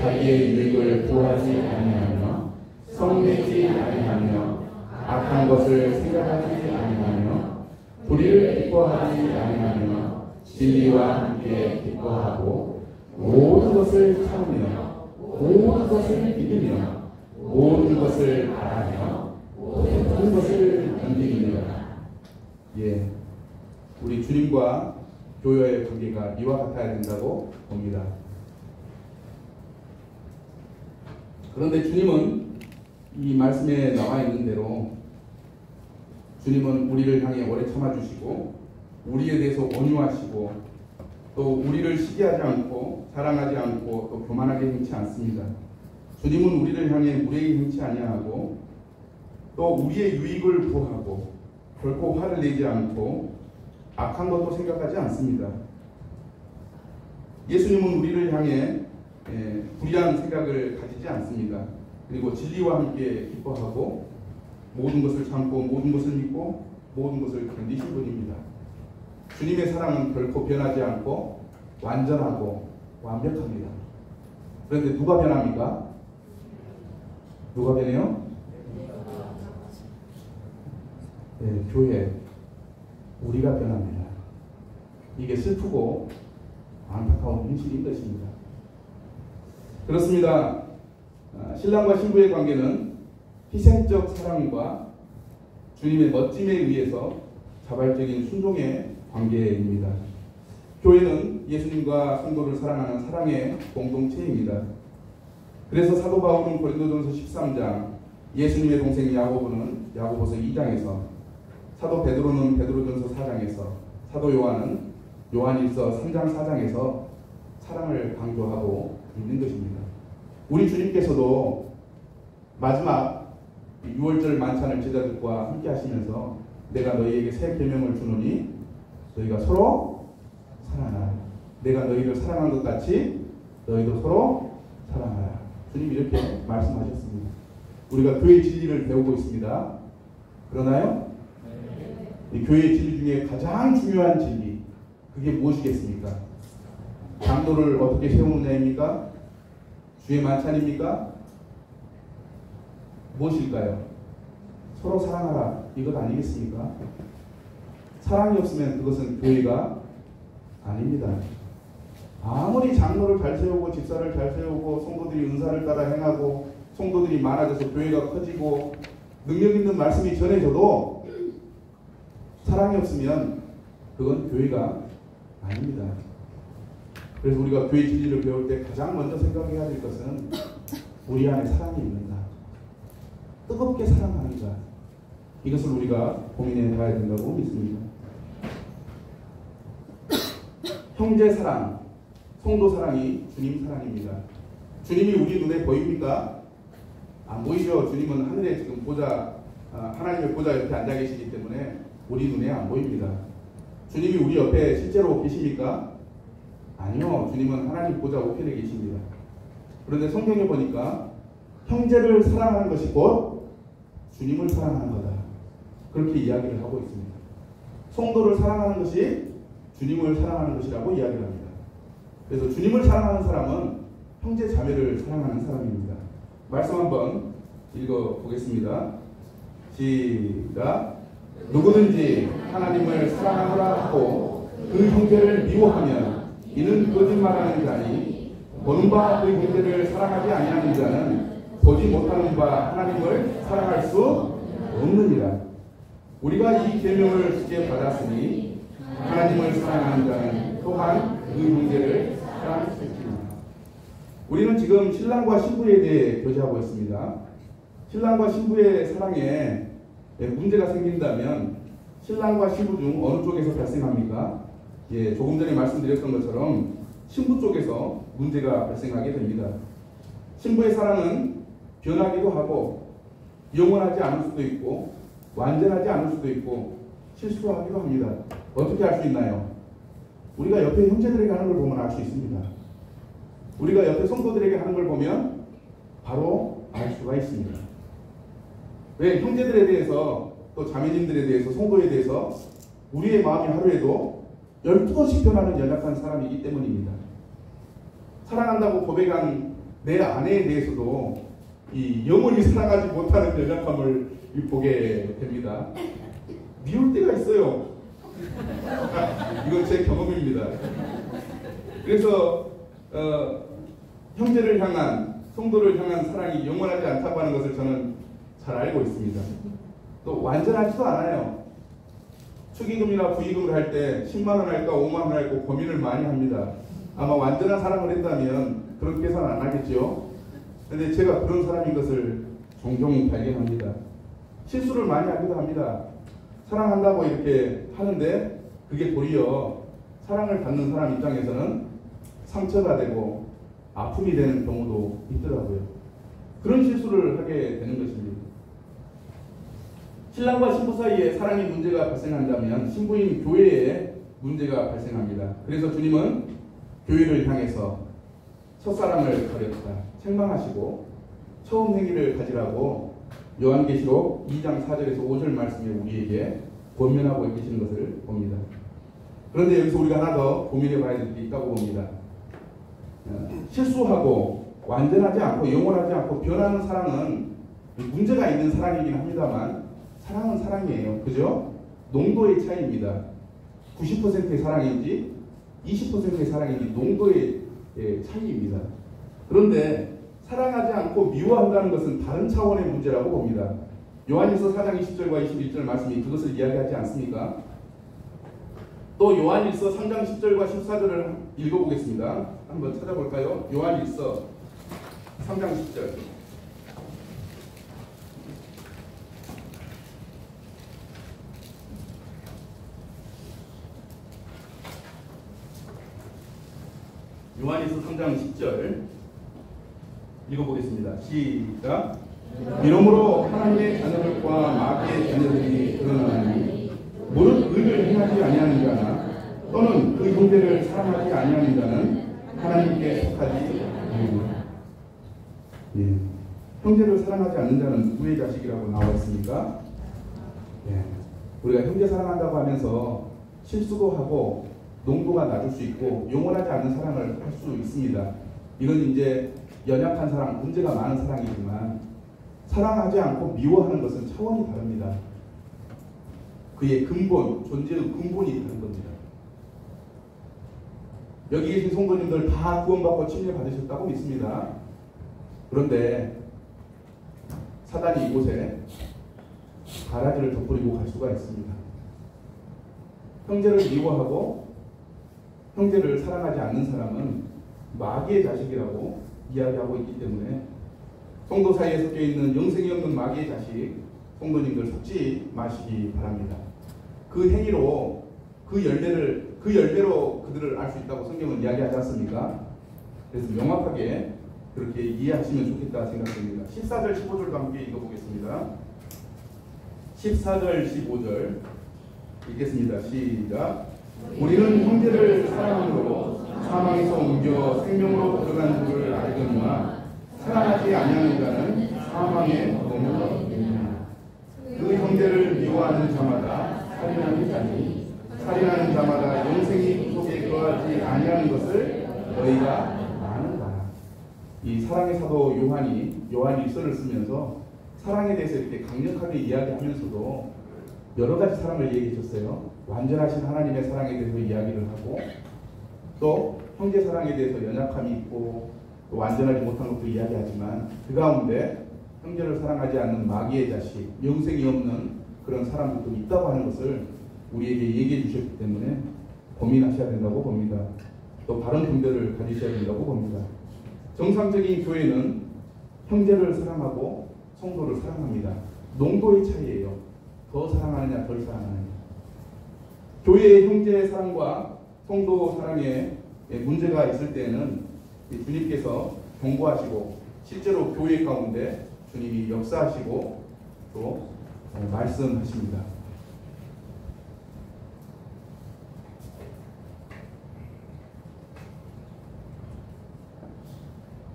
자기의 유익을 구하지 아니하며 성내지 아니하며 악한 것을 생각하지 아니하며 불의를 기뻐하지 아니하며 진리와 함께 기뻐하고 모든 것을 참으며 모든 것을 믿으며 모든 것을 바라며 모든 것을 견디며. 예, 우리 주님과 교회의 관계가 이와 같아야 된다고 봅니다. 그런데 주님은 이 말씀에 나와 있는 대로 주님은 우리를 향해 오래 참아주시고 우리에 대해서 온유하시고 또 우리를 시기하지 않고 자랑하지 않고 또 교만하게 행치 않습니다. 주님은 우리를 향해 무례히 행치 아니하고 또 우리의 유익을 구하고 결코 화를 내지 않고 악한 것도 생각하지 않습니다. 예수님은 우리를 향해 불의한 생각을 가지지 않습니다. 그리고 진리와 함께 기뻐하고 모든 것을 참고 모든 것을 믿고 모든 것을 견디신 분입니다. 주님의 사랑은 결코 변하지 않고 완전하고 완벽합니다. 그런데 누가 변합니까? 누가 변해요? 네, 교회, 우리가 변합니다. 이게 슬프고 안타까운 현실인 것입니다. 그렇습니다. 신랑과 신부의 관계는 희생적 사랑과 주님의 멋짐에 의해서 자발적인 순종의 관계입니다. 교회는 예수님과 성도를 사랑하는 사랑의 공동체입니다. 그래서 사도 바울은 고린도전서 13장, 예수님의 동생 야고보는 야고보서 2장에서, 사도 베드로는 베드로전서 4장에서, 사도 요한은 요한일서 3장 4장에서 사랑을 강조하고 있는 것입니다. 우리 주님께서도 마지막 6월절 만찬을 제자들과 함께 하시면서 내가 너희에게 새 계명을 주노니 너희가 서로 사랑하라. 내가 너희를 사랑한 것 같이 너희도 서로 사랑하라. 주님 이렇게 말씀하셨습니다. 우리가 교회 진리를 배우고 있습니다. 그러나요? 이 교회 진리 중에 가장 중요한 진리, 그게 무엇이겠습니까? 장로를 어떻게 세우느냐입니까? 주의 만찬입니까? 무엇일까요? 서로 사랑하라, 이것 아니겠습니까? 사랑이 없으면 그것은 교회가 아닙니다. 아무리 장로를 잘 세우고 집사를 잘 세우고 성도들이 은사를 따라 행하고 성도들이 많아져서 교회가 커지고 능력 있는 말씀이 전해져도 사랑이 없으면 그건 교회가 아닙니다. 그래서 우리가 교회 진리를 배울 때 가장 먼저 생각해야 될 것은 우리 안에 사랑이 있는가, 뜨겁게 사랑하는가, 이것을 우리가 고민해 봐야 된다고 믿습니다. 형제 사랑, 성도 사랑이 주님 사랑입니다. 주님이 우리 눈에 보입니까? 안 보이죠. 주님은 하늘에 지금 보좌, 하나님의 보좌 옆에 앉아 계시기 때문에 우리 눈에 안 보입니다. 주님이 우리 옆에 실제로 계십니까? 아니요. 주님은 하나님 보좌 우편에 계십니다. 그런데 성경에 보니까 형제를 사랑하는 것이 곧 주님을 사랑하는 거다, 그렇게 이야기를 하고 있습니다. 성도를 사랑하는 것이 주님을 사랑하는 것이라고 이야기를 합니다. 그래서 주님을 사랑하는 사람은 형제 자매를 사랑하는 사람입니다. 말씀 한번 읽어보겠습니다. 시작. 누구든지 하나님을 사랑하라 하고 그 형제를 미워하면 이는 거짓말하는 자니 보는 바 그 형제를 사랑하지 아니하는 자는 보지 못하는 바 하나님을 사랑할 수 없느니라. 우리가 이 계명을 주께 받았으니 하나님을 사랑하는 자는 또한 그 형제를 사랑할 수 있습니다. 우리는 지금 신랑과 신부에 대해 교제하고 있습니다. 신랑과 신부의 사랑에 문제가 생긴다면 신랑과 신부 중 어느 쪽에서 발생합니까? 조금 전에 말씀드렸던 것처럼 신부 쪽에서 문제가 발생하게 됩니다. 신부의 사랑은 변하기도 하고 영원하지 않을 수도 있고 완전하지 않을 수도 있고 실수하기도 합니다. 어떻게 알 수 있나요? 우리가 옆에 형제들에게 하는 걸 보면 알 수 있습니다. 우리가 옆에 성도들에게 하는 걸 보면 바로 알 수가 있습니다. 왜? 형제들에 대해서 또 자매님들에 대해서 성도에 대해서 우리의 마음이 하루에도 12번씩 변하는 연약한 사람이기 때문입니다. 사랑한다고 고백한 내 아내에 대해서도 이 영원히 사랑하지 못하는 연약함을 보게 됩니다. 미울 때가 있어요. 이건 제 경험입니다. 그래서 형제를 향한, 성도를 향한 사랑이 영원하지 않다고 하는 것을 저는 잘 알고 있습니다. 또 완전하지도 않아요. 축의금이나 부의금을 할 때 10만원 할까 5만원 할까 고민을 많이 합니다. 아마 완전한 사랑을 했다면 그런 계산 안 하겠죠. 그런데 제가 그런 사람인 것을 종종 발견합니다. 실수를 많이 하기도 합니다. 사랑한다고 이렇게 하는데 그게 도리어 사랑을 받는 사람 입장에서는 상처가 되고 아픔이 되는 경우도 있더라고요. 그런 실수를 하게 되는 것입니다. 신랑과 신부 사이에 사랑의 문제가 발생한다면 신부인 교회에 문제가 발생합니다. 그래서 주님은 교회를 향해서 첫사랑을 가렸다 책망하시고 처음 행위를 가지라고 요한계시록 2장 4절에서 5절 말씀에 우리에게 권면하고 계시는 것을 봅니다. 그런데 여기서 우리가 하나 더 고민해 봐야 될 게 있다고 봅니다. 실수하고 완전하지 않고 영원하지 않고 변하는 사랑은 문제가 있는 사랑이긴 합니다만 사랑은 사랑이에요. 그죠? 농도의 차이입니다. 90%의 사랑인지 20%의 사랑인지 농도의 차이입니다. 그런데 사랑하지 않고 미워한다는 것은 다른 차원의 문제라고 봅니다. 요한일서 4장 20절과 21절 말씀이 그것을 이야기하지 않습니까? 또 요한일서 3장 10절과 14절을 읽어보겠습니다. 한번 찾아볼까요? 요한일서 3장 10절. 요한일서 3장 10절 읽어보겠습니다. 시작. 이러므로 하나님의 자녀들과 마귀의 자녀들이 드러나니 무릇 의를 행하지 아니하는 자나 또는 그 형제를 사랑하지 아니하는 자는 하나님께 속하지 아니하느니라. 예. 형제를 사랑하지 않는 자는 누구의 자식이라고 나와 있습니까? 예. 우리가 형제 사랑한다고 하면서 실수도 하고 농도가 낮을 수 있고 영원하지 않는 사랑을 할 수 있습니다. 이건 이제 연약한 사랑, 문제가 많은 사랑이지만 사랑하지 않고 미워하는 것은 차원이 다릅니다. 그의 근본, 존재의 근본이 다른 겁니다. 여기 계신 성도님들 다 구원받고 침례받으셨다고 믿습니다. 그런데 사단이 이곳에 가라지를 덧뿌리고 갈 수가 있습니다. 형제를 미워하고 형제를 사랑하지 않는 사람은 마귀의 자식이라고 이야기하고 있기 때문에 성도 사이에 섞여 있는 영생이 없는 마귀의 자식 성도님들 속지 마시기 바랍니다. 그 행위로 그 열매로 그들을 알 수 있다고 성경은 이야기하지 않습니까? 그래서 명확하게 그렇게 이해하시면 좋겠다 생각됩니다. 14절 15절도 함께 읽어보겠습니다. 14절 15절 읽겠습니다. 시작. 우리는 형제를 사랑함으로 사망에서 옮겨 생명으로 들어간 줄을 알거니와 사랑하지 아니하는 자는 사망에 머물러 있느니라. 그 형제를 미워하는 자마다 살인하는 자니 살인하는 자마다 영생이 속에 거하지 아니하는 것을 너희가 아는가. 이 사랑의 사도 요한이 요한일서를 쓰면서 사랑에 대해서 이렇게 강력하게 이야기하면서도 여러 가지 사랑을 얘기해 줬어요. 완전하신 하나님의 사랑에 대해서 이야기를 하고 또 형제 사랑에 대해서 연약함이 있고 또 완전하지 못한 것도 이야기하지만 그 가운데 형제를 사랑하지 않는 마귀의 자식, 영생이 없는 그런 사람들도 있다고 하는 것을 우리에게 얘기해 주셨기 때문에 고민하셔야 된다고 봅니다. 또 바른 분별을 가지셔야 된다고 봅니다. 정상적인 교회는 형제를 사랑하고 성도를 사랑합니다. 농도의 차이예요. 더 사랑하느냐 덜 사랑하느냐. 교회의 형제 사랑과 성도 사랑에 문제가 있을 때는 주님께서 경고하시고 실제로 교회 가운데 주님이 역사하시고 또 말씀하십니다.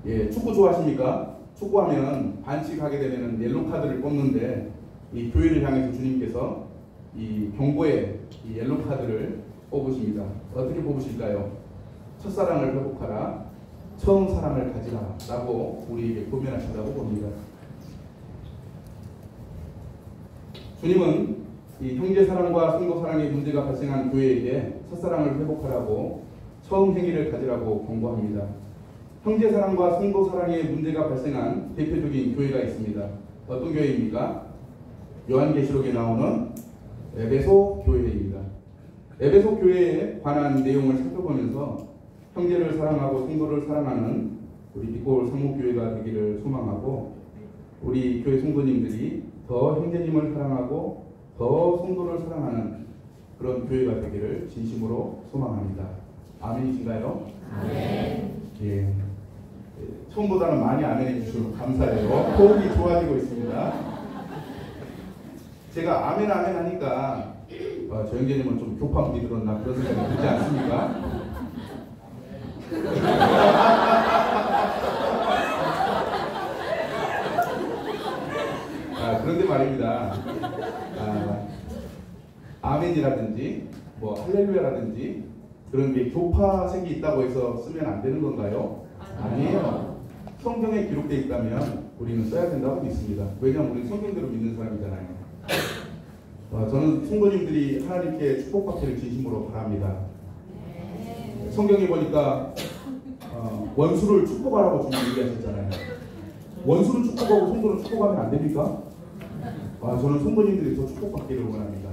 예, 축구 좋아하십니까? 축구하면 반칙하게 되면 옐로 카드를 뽑는데 이 교회를 향해서 주님께서 이 경고의 이 옐로 카드를 뽑으십니다. 어떻게 뽑으실까요? 첫사랑을 회복하라, 처음 사랑을 가지라 라고 우리에게 권면하신다고 봅니다. 주님은 이 형제 사랑과 성도 사랑의 문제가 발생한 교회에게 첫사랑을 회복하라고 처음 행위를 가지라고 권고합니다. 형제 사랑과 성도 사랑의 문제가 발생한 대표적인 교회가 있습니다. 어떤 교회입니까? 요한계시록에 나오는 에베소 교회입니다. 에베소 교회에 관한 내용을 살펴보면서 형제를 사랑하고 성도를 사랑하는 우리 빛골 성목교회가 되기를 소망하고 우리 교회 성도님들이 더 형제님을 사랑하고 더 성도를 사랑하는 그런 교회가 되기를 진심으로 소망합니다. 아멘이신가요? 아멘. 예. 처음보다는 많이 아멘해 주셔서 감사해요. 호흡이 좋아지고 있습니다. 제가 아멘 아멘 하니까 저 형제님은 좀 교파물이 들었나 그런 생각이 들지 않습니까? 그런데 말입니다. 아멘이라든지 뭐 할렐루야라든지 그런 게 교파색이 있다고 해서 쓰면 안 되는 건가요? 아니에요. 성경에 기록되어 있다면 우리는 써야 된다고 믿습니다. 왜냐하면 우리는 성경대로 믿는 사람이잖아요. 저는 성도님들이 하나님께 축복받기를 진심으로 바랍니다. 성경에 보니까 원수를 축복하라고 주님 얘기하셨잖아요. 원수를 축복하고 성도를 축복하면 안 됩니까? 저는 성도님들이 더 축복받기를 원합니다.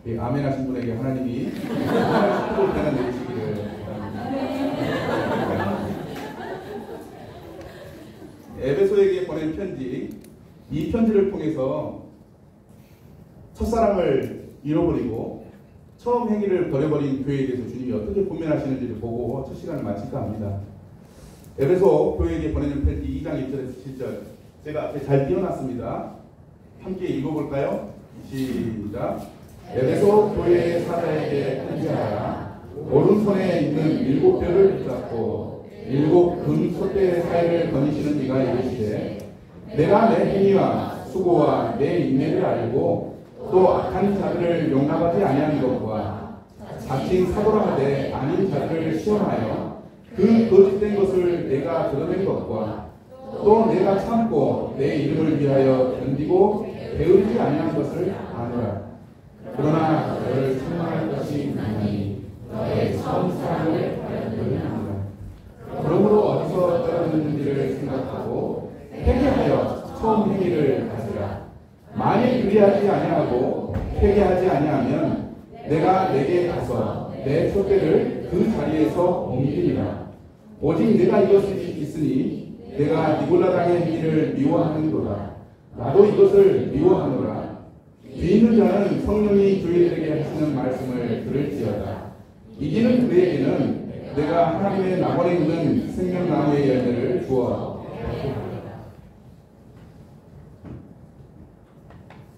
예, 아멘 하신 분에게 하나님이 축복을 대나 내리시기를 바랍니다. 에베소에게 보낸 편지, 이 편지를 통해서 첫사랑을 잃어버리고 처음 행위를 버려버린 교회에 대해서 주님이 어떻게 분별하시는지를 보고 첫 시간을 마칠까 합니다. 에베소 교회에게 보내는 편지 2장 1절에서 7절 제가 앞에 잘 띄워놨습니다. 함께 읽어볼까요? 시작. 에베소 교회의 사자에게 편지하라. 오른손에 있는 7뼈를 붙잡고 7 금 솥대 사이를 거니시는 이가 이르시되 내가 내 행위와 수고와 내 인내를 알고 또 악한 자들을 용납하지 아니하는 것과 자칭 사도라 하되 아닌 자들을 시험하여 그 거짓된 것을 내가 드러낸 것과 또 내가 참고 내 이름을 위하여 견디고 게으르지 아니한 것을 아노라. 그러나 너를 책망할 것이 있나니 너의 처음 사랑을 버렸느니라. 그러므로 어디서 떨어졌는지를 생각하고 회개하여 처음 행위를 하시라. 만일 그리하지 아니하고 회개하지 아니하면 내가 내게 가서 내 촛대를 그 자리에서 옮기리라. 오직 내가 이것이 있으니 내가 니골라당의 행위를 미워하는도다. 나도 이것을 미워하노라. 뒤 있는 자는 성령이 교회들에게 하시는 말씀을 들을지어다. 이기는 그에게는 내가 하나님의 낙원에 있는 생명나무의 열매를 주어.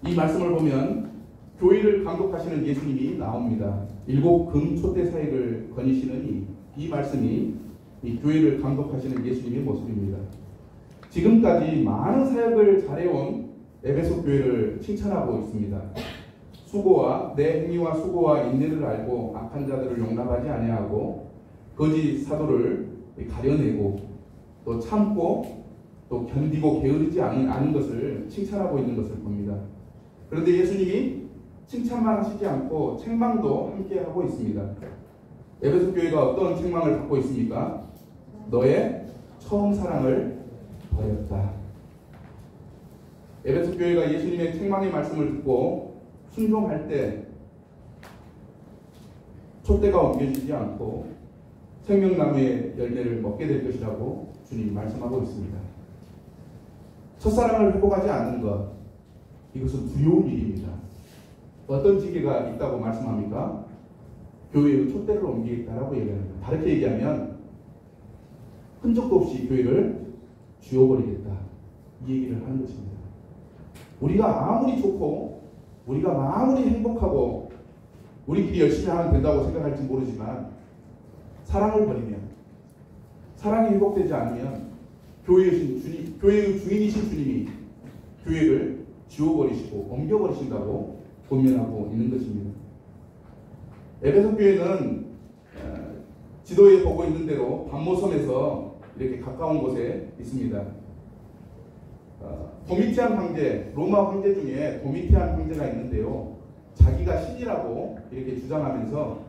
이 말씀을 보면 교회를 감독하시는 예수님이 나옵니다. 7 금 촛대 사역을 거니시는 이 말씀이 이 교회를 감독하시는 예수님의 모습입니다. 지금까지 많은 사역을 잘해온 에베소 교회를 칭찬하고 있습니다. 수고와 내 행위와 수고와 인내를 알고 악한 자들을 용납하지 아니하고 거짓 사도를 가려내고 또 참고 또 견디고 게으르지 않은 것을 칭찬하고 있는 것을 봅니다. 그런데 예수님이 칭찬만 하시지 않고 책망도 함께 하고 있습니다. 에베소 교회가 어떤 책망을 받고 있습니까? 너의 처음 사랑을 버렸다. 에베소 교회가 예수님의 책망의 말씀을 듣고 순종할 때 촛대가 옮겨지지 않고 생명나무의 열매를 먹게 될 것이라고 주님이 말씀하고 있습니다. 첫사랑을 회복하지 않는 것, 이것은 두려운 일입니다. 어떤 지계가 있다고 말씀합니까? 교회의 촛대를 옮기겠다라고 얘기합니다. 다르게 얘기하면 흔적도 없이 교회를 쥐어버리겠다, 이 얘기를 하는 것입니다. 우리가 아무리 좋고 우리가 아무리 행복하고 우리끼리 열심히 하면 된다고 생각할지 모르지만 사랑을 버리면, 사랑이 회복되지 않으면 교회의 주인이신 주님이 교회를 지워버리시고 옮겨버리신다고 권면하고 있는 것입니다. 에베소 교회는 지도에 보고 있는 대로 반모섬에서 이렇게 가까운 곳에 있습니다. 도미티안 황제, 로마 황제 중에 도미티안 황제가 있는데요. 자기가 신이라고 이렇게 주장하면서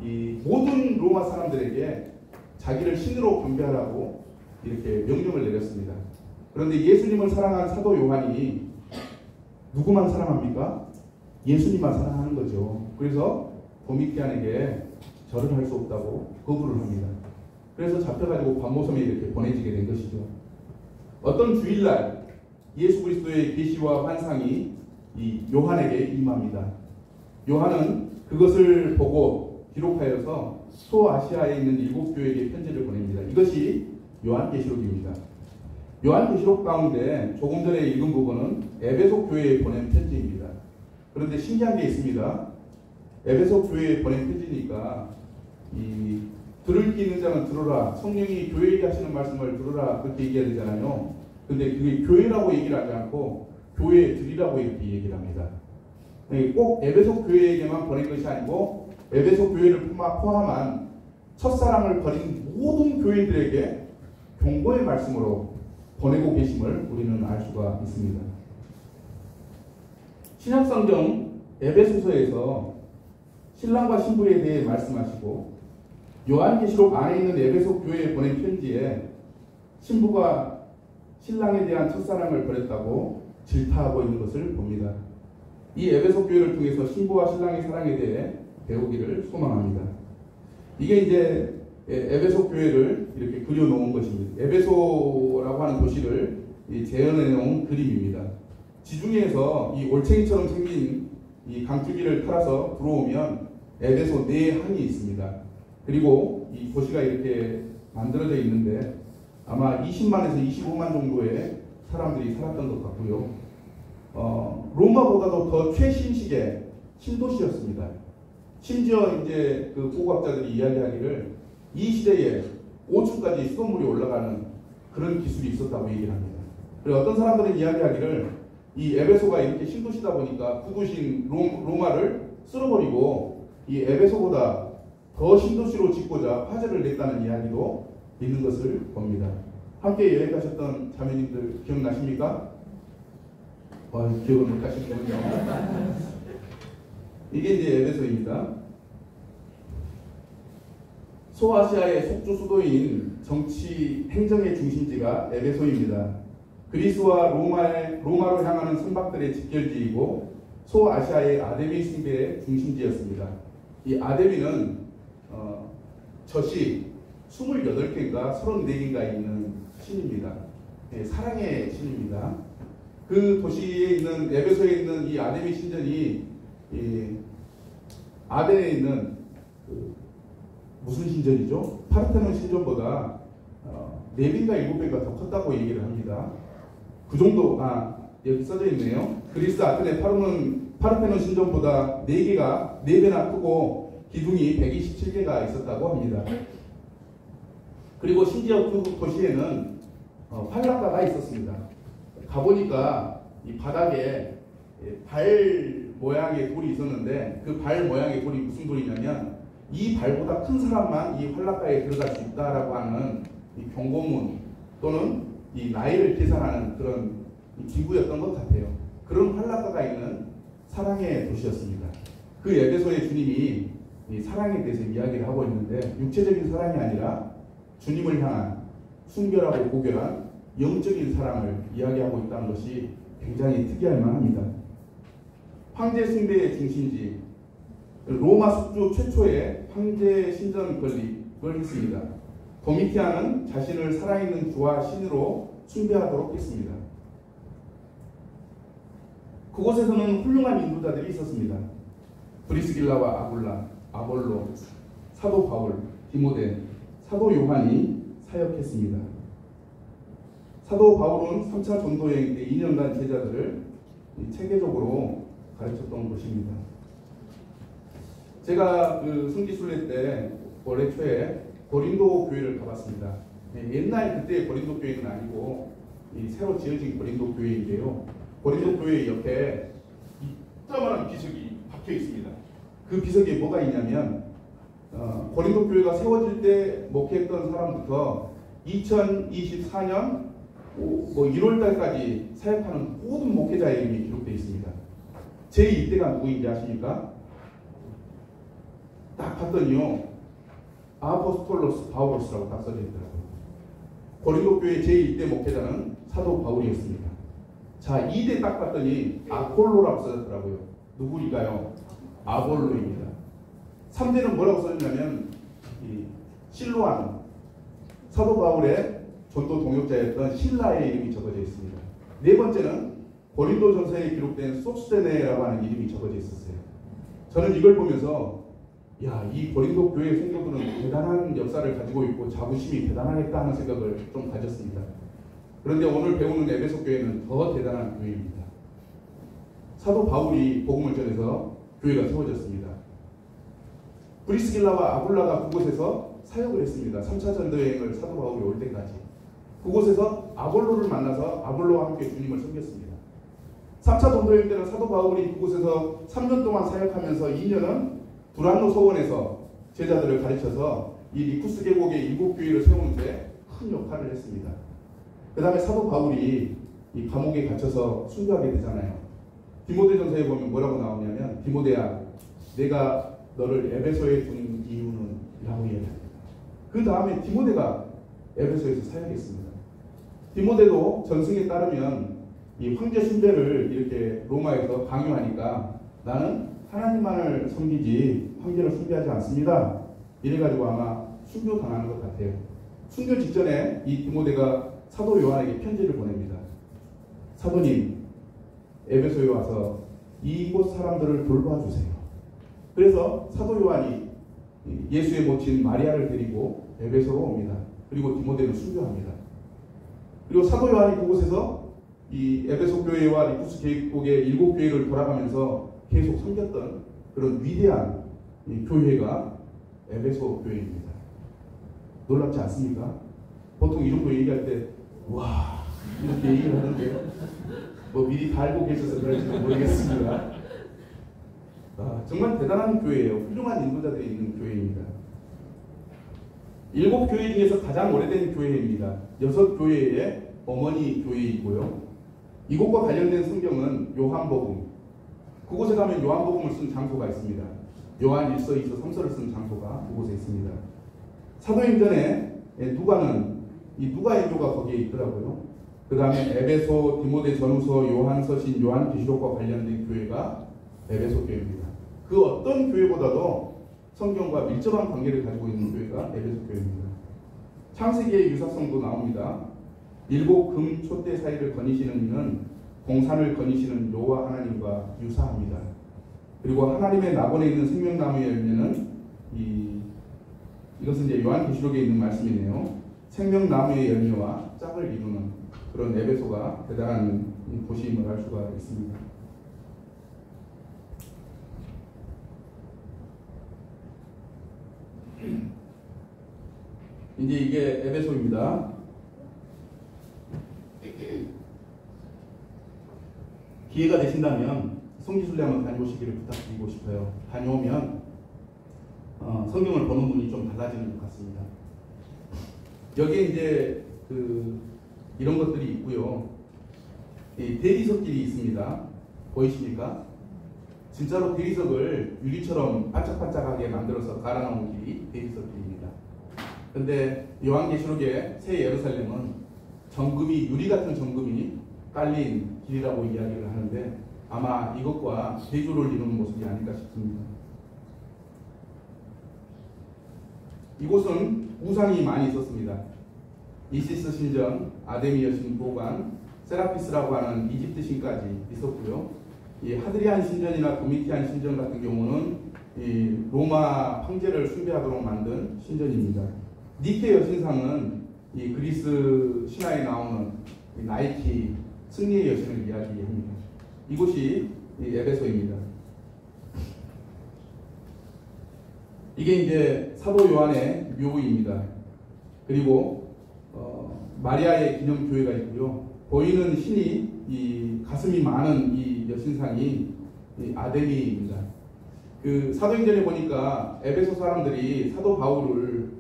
이 모든 로마 사람들에게 자기를 신으로 경배하라고 이렇게 명령을 내렸습니다. 그런데 예수님을 사랑한 사도 요한이 누구만 사랑합니까? 예수님만 사랑하는 거죠. 그래서 도미티안에게 절을 할 수 없다고 거부를 합니다. 그래서 잡혀가지고 반모섬에 이렇게 보내지게 된 것이죠. 어떤 주일날 예수 그리스도의 계시와 환상이 이 요한에게 임합니다. 요한은 그것을 보고 기록하여서 소아시아에 있는 7 교회에게 편지를 보냅니다. 이것이 요한계시록입니다. 요한계시록 가운데 조금 전에 읽은 부분은 에베소 교회에 보낸 편지입니다. 그런데 신기한 게 있습니다. 에베소 교회에 보낸 편지니까 들을 귀 있는 자는 들으라, 성령이 교회에게 하시는 말씀을 들으라, 그렇게 얘기해야 되잖아요. 근데 그게 교회라고 얘기를 하지 않고 교회에 드리라고 이렇게 얘기를 합니다. 꼭 에베소 교회에게만 보낸 것이 아니고 에베소 교회를 포함한 첫사랑을 버린 모든 교회들에게 경고의 말씀으로 보내고 계심을 우리는 알 수가 있습니다. 신약성경 에베소서에서 신랑과 신부에 대해 말씀하시고 요한계시록 안에 있는 에베소 교회에 보낸 편지에 신부가 신랑에 대한 첫사랑을 버렸다고 질타하고 있는 것을 봅니다. 이 에베소 교회를 통해서 신부와 신랑의 사랑에 대해 배우기를 소망합니다. 이게 이제 에베소 교회를 이렇게 그려놓은 것입니다. 에베소라고 하는 도시를 재현해 놓은 그림입니다. 지중해에서 이 올챙이처럼 생긴 이 강줄기를 따라서 들어오면 에베소 네 항이 있습니다. 그리고 이 도시가 이렇게 만들어져 있는데 아마 20만에서 25만 정도의 사람들이 살았던 것 같고요. 로마보다도 더 최신식의 신도시였습니다. 심지어 이제 그 고고학자들이 이야기하기를 이 시대에 5층까지 수돗물이 올라가는 그런 기술이 있었다고 얘기를 합니다. 그리고 어떤 사람들은 이야기하기를 이 에베소가 이렇게 신도시다 보니까 구도신 로마를 쓸어버리고 이 에베소보다 더 신도시로 짓고자 화제를 냈다는 이야기도 있는 것을 봅니다. 함께 여행 가셨던 자매님들 기억나십니까? 기억을 못 하시는군요. 이게 이제 에베소입니다. 소아시아의 속주 수도인 정치 행정의 중심지가 에베소입니다. 그리스와 로마로 향하는 선박들의 집결지이고 소아시아의 아데미 숭배의 중심지였습니다. 이 아데미는 젖이 28개인가 34개인가 있는 신입니다. 사랑의 신입니다. 그 도시에 있는 에베소에 있는 이 아데미 신전이 아덴에 있는 무슨 신전이죠? 파르테논 신전보다 4배인가 7배가 더 컸다고 얘기를 합니다. 그 정도, 여기 써져 있네요. 그리스 아테네 파르테논 신전보다 4배나 크고 기둥이 127개가 있었다고 합니다. 그리고 심지어 그 도시에는 활락가가 있었습니다. 가보니까 이 바닥에 발 모양의 돌이 있었는데 그 발 모양의 돌이 무슨 돌이냐면 이 발보다 큰 사람만 이 활락가에 들어갈 수 있다라고 하는 이 경고문 또는 이 나이를 계산하는 그런 기구였던 것 같아요. 그런 활락가가 있는 사랑의 도시였습니다. 그 에베소의 주님이 이 사랑에 대해서 이야기를 하고 있는데 육체적인 사랑이 아니라 주님을 향한 순결하고 고결한 영적인 사랑을 이야기하고 있다는 것이 굉장히 특이할 만합니다. 황제 숭배의 중심지 로마 숙주 최초의 황제 신전 건립을 했습니다. 도미티아는 자신을 살아있는 주와 신으로 숭배하도록 했습니다. 그곳에서는 훌륭한 인도자들이 있었습니다. 브리스길라와 아볼로, 사도 바울, 디모데, 사도 요한이 사역했습니다. 사도 바울은 3차 전도여행 때 2년간 제자들을 체계적으로 가르쳤던 것입니다. 제가 그 성지순례 때 올해 초에 고린도 교회를 가봤습니다. 옛날 그때의 고린도 교회는 아니고 새로 지어진 고린도 교회인데요. 고린도 교회 옆에 이따만한 비석이 박혀 있습니다. 그 비석에 뭐가 있냐면 고린도 교회가 세워질 때 목회했던 사람부터 2024년 1월달까지 사역하는 모든 목회자의 이름이 기록되어 있습니다. 제1대가 누구인지 아십니까? 딱 봤더니요, 아포스톨로스 바울로스라고 딱 써져 있더라고요. 고린도 교회 제1대 목회자는 사도 바울이었습니다. 자, 2대 딱 봤더니 아폴로라고 써졌더라고요. 누구일까요? 아볼로입니다. 3대는 뭐라고 써졌냐면 실로안, 사도 바울의 전도 동역자였던 신라의 이름이 적어져 있습니다. 네 번째는 고린도전서에 기록된 소스데네라고 하는 이름이 적어져 있었어요. 저는 이걸 보면서 이 고린도 교회 성도들은 대단한 역사를 가지고 있고 자부심이 대단하겠다 하는 생각을 좀 가졌습니다. 그런데 오늘 배우는 에베소 교회는 더 대단한 교회입니다. 사도 바울이 복음을 전해서 교회가 세워졌습니다. 브리스길라와 아굴라가 그곳에서 사역을 했습니다. 3차 전도여행을 사도 바울이 올 때까지. 그곳에서 아볼로를 만나서 아볼로와 함께 주님을 섬겼습니다. 3차 전도여행 때는 사도 바울이 그곳에서 3년 동안 사역하면서 2년은 두란노 소원에서 제자들을 가르쳐서 이 리쿠스 계곡의 7교회를 세우는데 큰 역할을 했습니다. 그 다음에 사도 바울이 이 감옥에 갇혀서 순교하게 되잖아요. 디모데전서에 보면 뭐라고 나오냐면, 디모데야, 내가 너를 에베소에 둔 이유는 라고 이야기합니다. 그 다음에 디모데가 에베소에서 사역했습니다. 디모데도 전승에 따르면 이 황제 숭배를 이렇게 로마에서 강요하니까 나는 하나님만을 섬기지 황제를 숭배하지 않습니다. 이래가지고 아마 순교 당하는 것 같아요. 순교 직전에 이 디모데가 사도 요한에게 편지를 보냅니다. 사도님, 에베소에 와서 이곳 사람들을 돌봐주세요. 그래서 사도 요한이 예수의 모친 마리아를 데리고 에베소로 옵니다. 그리고 디모데는 순교합니다. 그리고 사도 요한이 그곳에서 이 에베소 교회와 리쿠스 계곡의 7교회를 돌아가면서 계속 섬겼던 그런 위대한 교회가 에베소 교회입니다. 놀랍지 않습니까? 보통 이 정도 얘기할 때 와 이렇게 얘기를 하는데 뭐 미리 다 알고 계셔서 그럴지도 모르겠습니다. 정말 대단한 교회예요. 훌륭한 인도자들이 있는 교회입니다. 7교회 중에서 가장 오래된 교회입니다. 6교회의 어머니 교회이고요. 이곳과 관련된 성경은 요한복음, 그곳에 가면 요한복음을 쓴 장소가 있습니다. 요한 1서, 2서, 3서를 쓴 장소가 그곳에 있습니다. 사도행전에 누가는 이 누가인교가 거기에 있더라고요. 그 다음에 에베소, 디모데 전후서, 요한서신, 요한계시록과 관련된 교회가 에베소 교회입니다. 그 어떤 교회보다도 성경과 밀접한 관계를 가지고 있는 교회가 에베소 교회입니다. 창세기의 유사성도 나옵니다. 7 금 촛대 사이를 거니시는 이는 공산을 거니시는 여호와 하나님과 유사합니다. 그리고 하나님의 낙원에 있는 생명나무의 열매는 이것은 이제 요한계시록에 있는 말씀이네요. 생명나무의 열매와 짝을 이루는 그런 에베소가 대단한 곳임을 알 수가 있습니다. 이제 이게 에베소입니다. 기회가 되신다면 성지순례 한번 다녀오시기를 부탁드리고 싶어요. 다녀오면 성경을 보는 눈이 좀 달라지는 것 같습니다. 여기에 이제 이런 것들이 있고요. 이 대리석길이 있습니다. 보이십니까? 진짜로 대리석을 유리처럼 반짝반짝하게 만들어서 갈아놓은 길이 대리석길입니다. 근데 요한계시록의 새 예루살렘은 유리 같은 정금이 깔린 길이라고 이야기를 하는데 아마 이것과 대조를 이루는 모습이 아닐까 싶습니다. 이곳은 우상이 많이 있었습니다. 이시스 신전, 아데미 여신 보관, 세라피스라고 하는 이집트 신까지 있었고요. 이 하드리안 신전이나 도미티안 신전 같은 경우는 이 로마 황제를 숭배하도록 만든 신전입니다. 니케 여신상은 이 그리스 신화에 나오는 나이키 승리의 여신을 이야기합니다. 이곳이 에베소입니다. 이게 이제 사도 요한의 묘입니다. 그리고 마리아의 기념교회가 있고요. 보이는 신이 이 가슴이 많은 이 여신상이 아데미입니다. 그 사도행전에 보니까 에베소 사람들이 사도 바울을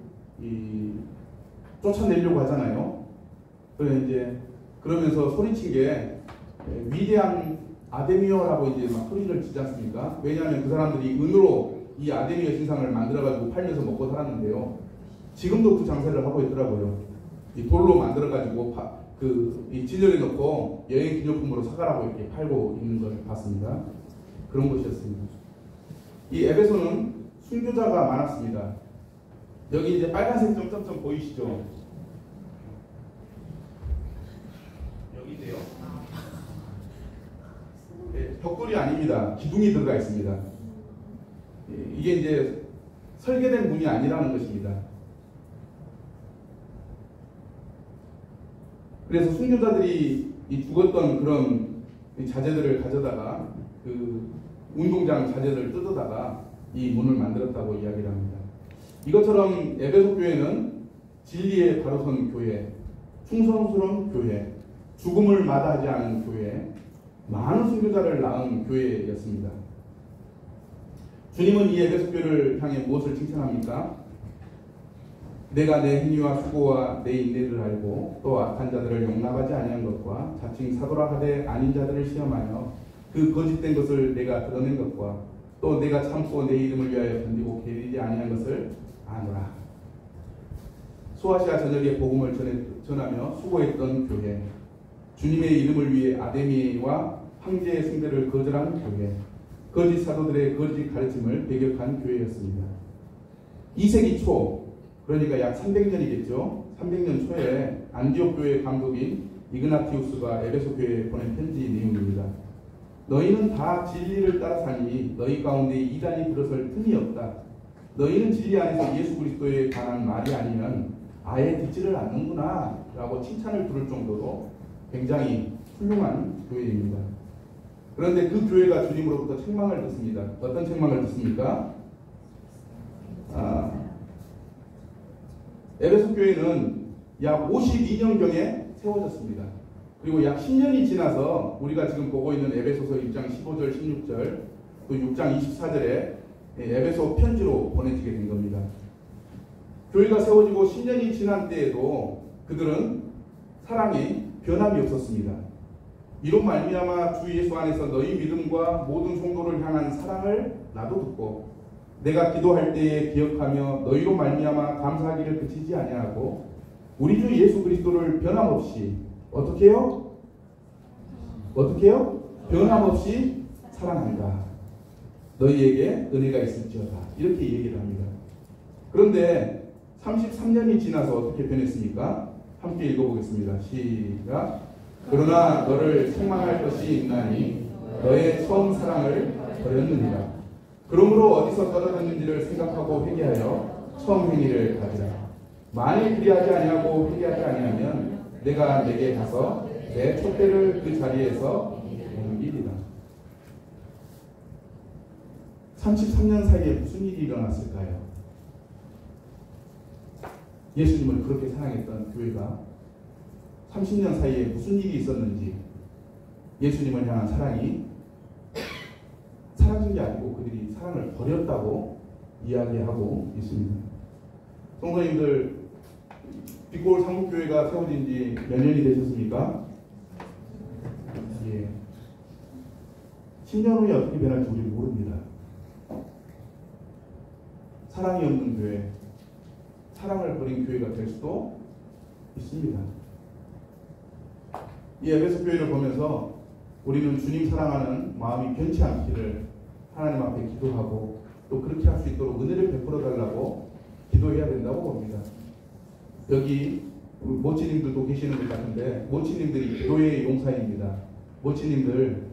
쫓아내려고 하잖아요. 그러면서 소리친 게 위대한 아데미어라고 이제 막 소리를 치지 않습니까? 왜냐하면 그 사람들이 은으로 이 아데미어 신상을 만들어가지고 팔면서 먹고 살았는데요. 지금도 그 장사를 하고 있더라고요. 이 돌로 만들어가지고 이 진열에 넣고 여행 기념품으로 사가라고 이렇게 팔고 있는 걸 봤습니다. 그런 곳이었습니다. 이 에베소는 순교자가 많았습니다. 여기 이제 빨간색 점점점 보이시죠? 여기인데요. 네, 벽돌이 아닙니다. 기둥이 들어가 있습니다. 이게 이제 설계된 문이 아니라는 것입니다. 그래서 순교자들이 이 죽었던 그런 자재들을 가져다가 그 운동장 자재를 뜯어다가 이 문을 만들었다고 이야기를 합니다. 이것처럼 에베소 교회는 진리에 바로 선 교회, 충성스러운 교회, 죽음을 마다하지 않은 교회, 많은 순교자를 낳은 교회였습니다. 주님은 이 에베소 교회를 향해 무엇을 칭찬합니까? 내가 내 행위와 수고와 내 인내를 알고 또 악한 자들을 용납하지 아니한 것과 자칭 사도라 하되 아닌 자들을 시험하여 그 거짓된 것을 내가 드러낸 것과 또 내가 참고 내 이름을 위하여 견디고 게으르지 아니한 것을 아노라. 소아시아 전역에 복음을 전하며 수고했던 교회, 주님의 이름을 위해 아데미와 황제의 숭배를 거절한 교회, 거짓 사도들의 거짓 가르침을 배격한 교회였습니다. 2세기 초, 그러니까 약 300년이겠죠. 300년 초에 안디옥 교회 감독인 이그나티우스가 에베소 교회에 보낸 편지 내용입니다. 너희는 다 진리를 따라 사니 너희 가운데 이단이 들어설 틈이 없다. 너희는 진리 안에서 예수 그리스도에 관한 말이 아니면 아예 듣지를 않는구나 라고 칭찬을 들을 정도로 굉장히 훌륭한 교회입니다. 그런데 그 교회가 주님으로부터 책망을 듣습니다. 어떤 책망을 듣습니까? 에베소 교회는 약 52년경에 세워졌습니다. 그리고 약 10년이 지나서 우리가 지금 보고 있는 에베소서 1장 15절 16절 또 6장 24절에 에베소 편지로 보내지게 된 겁니다. 교회가 세워지고 10년이 지난 때에도 그들은 사랑에 변함이 없었습니다. 이로 말미암아 주 예수 안에서 너희 믿음과 모든 성도를 향한 사랑을 나도 듣고 내가 기도할 때에 기억하며 너희로 말미암아 감사하기를 그치지 아니하고 우리 주 예수 그리스도를 변함없이 어떻게요? 변함없이 사랑한다. 너희에게 은혜가 있을지어다. 이렇게 얘기를 합니다. 그런데 33년이 지나서 어떻게 변했습니까? 함께 읽어보겠습니다. 시작. 그러나 너를 책망할 것이 있나니 너의 처음 사랑을 버렸느니라. 그러므로 어디서 떨어졌는지를 생각하고 회개하여 처음 행위를 가지라. 만일 그리하지 아니하고 회개하지 아니하면 내가 내게 가서 내 촛대를 그 자리에서 옮기리라. 33년 사이에 무슨 일이 일어났을까요? 예수님을 그렇게 사랑했던 교회가 30년 사이에 무슨 일이 있었는지 예수님을 향한 사랑이 사라진 게 아니고 그들이 사랑을 버렸다고 이야기하고 있습니다. 성도님들, 빛골 상국교회가 세워진 지 몇 년이 되셨습니까? 예. 10년 후에 어떻게 변할지 우리는 모릅니다. 사랑이 없는 교회, 사랑을 버린 교회가 될 수도 있습니다. 이 에베소 교회를 보면서 우리는 주님 사랑하는 마음이 변치 않기를 하나님 앞에 기도하고 또 그렇게 할 수 있도록 은혜를 베풀어 달라고 기도해야 된다고 봅니다. 여기 모치님들도 계시는 것 같은데 모치님들이 교회의 용사입니다. 모치님들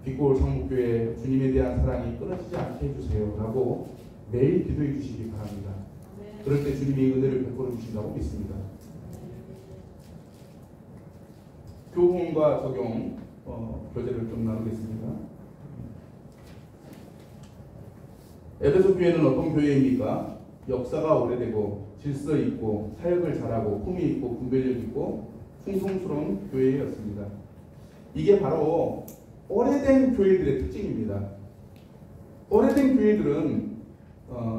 빛골 상목교회 주님에 대한 사랑이 끊어지지 않게 해주세요 라고 매일 기도해 주시기 바랍니다. 그럴 때 주님이 은혜를 베풀어 주신다고 믿습니다. 교훈과 적용 교재를 좀 나누겠습니다. 에베소 교회는 어떤 교회입니까? 역사가 오래되고 질서 있고 사역을 잘하고 품위 있고 분별력 있고 충성스러운 교회였습니다. 이게 바로 오래된 교회들의 특징입니다. 오래된 교회들은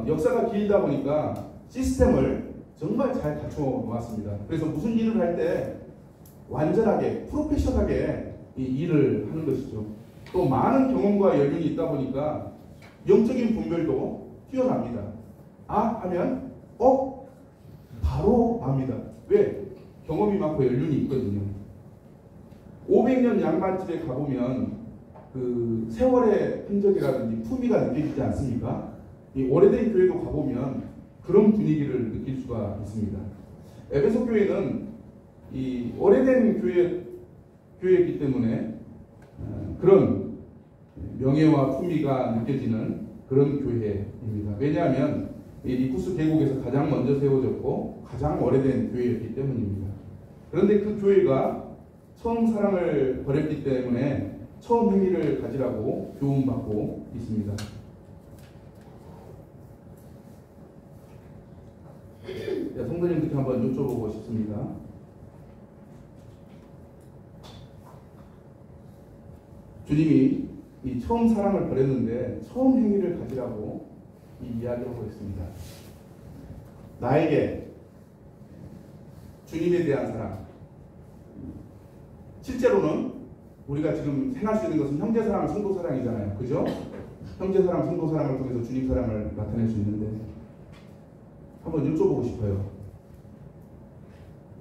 역사가 길다 보니까 시스템을 정말 잘 갖춰 놓았습니다. 그래서 무슨 일을 할 때 완전하게 프로페셔널하게 이 일을 하는 것이죠. 또 많은 경험과 연륜이 있다 보니까 영적인 분별도 뛰어납니다. 하면 바로 압니다. 왜? 경험이 많고 연륜이 있거든요. 500년 양반집에 가보면 그 세월의 흔적이라든지 품위가 느껴지지 않습니까? 이 오래된 교회도 가보면 그런 분위기를 느낄 수가 있습니다. 에베소 교회는 이 오래된 교회이기 때문에 그런 명예와 품위가 느껴지는 그런 교회입니다. 왜냐하면 이 니쿠스 계곡에서 가장 먼저 세워졌고 가장 오래된 교회였기 때문입니다. 그런데 그 교회가 처음 사랑을 버렸기 때문에 처음 행위를 가지라고 교훈받고 있습니다. 성도님들께 한번 여쭤보고 싶습니다. 주님이 이 처음 사랑을 버렸는데 처음 행위를 가지라고 이야기하고 있습니다. 나에게 주님에 대한 사랑, 실제로는 우리가 지금 생각할 수 있는 것은 형제 사랑, 성도 사랑이잖아요. 그죠? 형제 사랑, 성도 사랑을 통해서 주님 사랑을 나타낼 수 있는데 한번 여쭤보고 싶어요.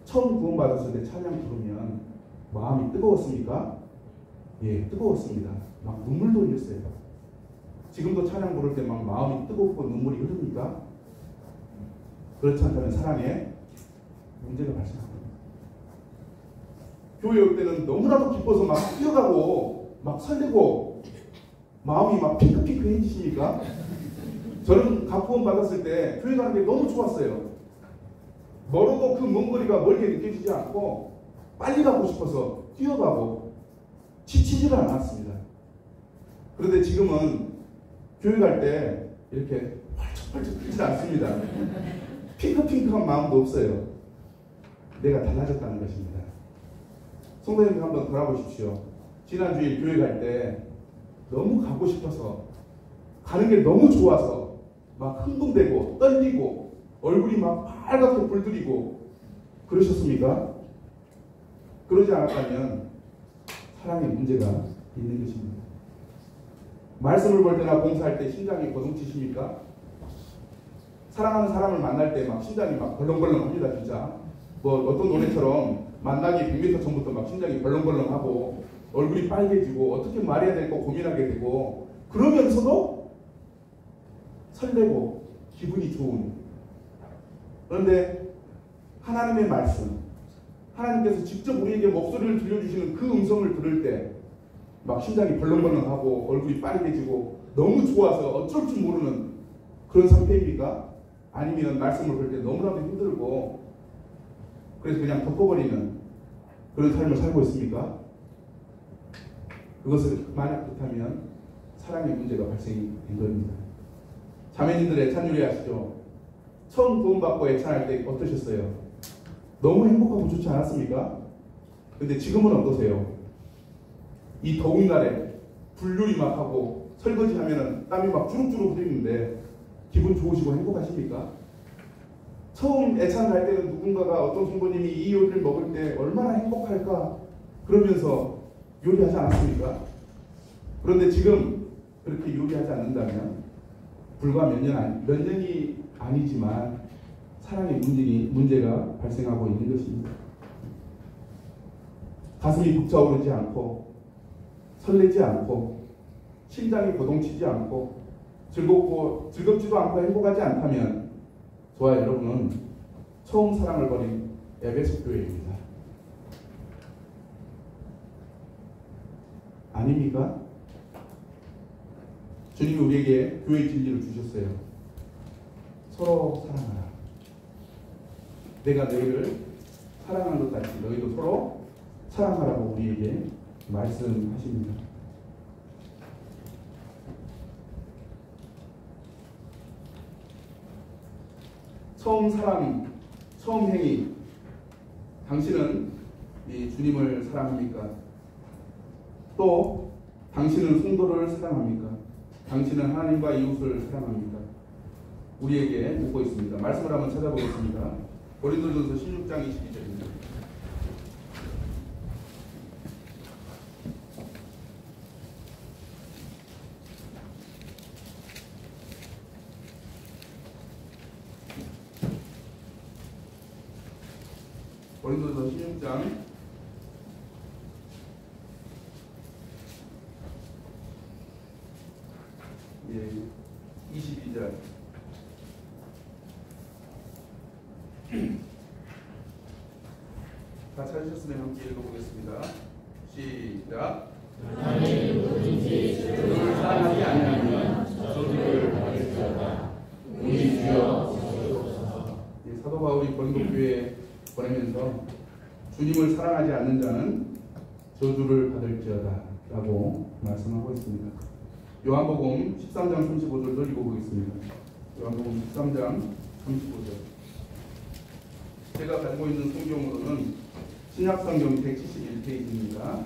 처음 구원받았을 때 찬양 부르면 마음이 뜨거웠습니까? 예, 뜨거웠습니다. 막 눈물도 흘렸어요. 지금도 찬양 부를 때 막 마음이 뜨겁고 눈물이 흐릅니까? 그렇지 않다면 사랑에 문제가 발생합니다. 교회 올 때는 너무나도 기뻐서 막 뛰어가고 막 설레고 마음이 막 핑크핑크해지십니까? 저는 구원 받았을 때 교회 가는 게 너무 좋았어요. 멀어도 그 먼 거리가 멀게 느껴지지 않고 빨리 가고 싶어서 뛰어가고 지치지를 않았습니다. 그런데 지금은 교회 갈 때 이렇게 펄쩍펄쩍 뛰지 않습니다. 핑크핑크한 마음도 없어요. 내가 달라졌다는 것입니다. 성도님들 한번 돌아보십시오. 지난주일 교회 갈 때 너무 가고 싶어서 가는 게 너무 좋아서 막 흥분되고 떨리고 얼굴이 막 빨갛게 불들이고 그러셨습니까? 그러지 않았다면 사랑에 문제가 있는 것입니다. 말씀을 볼 때나 봉사할 때 심장이 거동치십니까? 사랑하는 사람을 만날 때 막 심장이 막 벌렁벌렁합니다. 진짜 뭐 어떤 노래처럼 만나기 100m 전부터 막 심장이 벌렁벌렁하고 얼굴이 빨개지고 어떻게 말해야 될까 고민하게 되고 그러면서도 설레고 기분이 좋은. 그런데 하나님의 말씀, 하나님께서 직접 우리에게 목소리를 들려주시는 그 음성을 들을 때 막 심장이 벌렁벌렁하고 얼굴이 빨개지고 너무 좋아서 어쩔 줄 모르는 그런 상태입니까? 아니면 말씀을 볼 때 너무나도 힘들고 그래서 그냥 덮어버리는 그런 삶을 살고 있습니까? 그것을 만약 그렇다면 사랑의 문제가 발생이 된 겁니다. 자매님들의 찬유리 아시죠? 처음 구원받고 애찬할 때 어떠셨어요? 너무 행복하고 좋지 않았습니까? 근데 지금은 어떠세요? 이 더운 날에 불요리 막 하고 설거지 하면은 땀이 막 주룩주룩 흐르는데 기분 좋으시고 행복하십니까? 처음 애찬을 할 때는 누군가가 어떤 성도님이 이 요리를 먹을 때 얼마나 행복할까 그러면서 요리하지 않았습니까? 그런데 지금 그렇게 요리하지 않는다면 불과 몇 년이 아니지만 사랑의 문제가 발생하고 있는 것입니다. 가슴이 벅차오르지 않고 설레지 않고 심장이 거동치지 않고 즐겁지도 않고 행복하지 않다면 저와 여러분은 처음 사랑을 버린 에베소 교회입니다. 아닙니까? 주님이 우리에게 교회의 진리를 주셨어요. 서로 사랑하라. 내가 너희를 사랑한 것 같이 너희도 서로 사랑하라고 우리에게 말씀하십니다. 처음 사랑, 처음 행위. 당신은 이 주님을 사랑합니까? 또 당신은 성도를 사랑합니까? 당신은 하나님과 이웃을 사랑합니까? 우리에게 묻고 있습니다. 말씀을 한번 찾아보겠습니다. 고린도전서 16장 22절입니다. 고린도전서 16장 22절. 다 찾으셨으면 함께 읽어보겠습니다. 시작. 만일 누구든지 저를 사랑하지 아니하면 저주를 받을지어다. 우리 주여 주옵소서. 사도 바울이 고린도 교회에 보내면서 주님을 사랑하지 않는 자는 저주를 받을지어다 라고 말씀하고 있습니다. 요한복음 13장 35절도 읽어보겠습니다. 요한복음 13장 35절. 제가 가지고 있는 성경으로는 신약성경 171페이지입니다.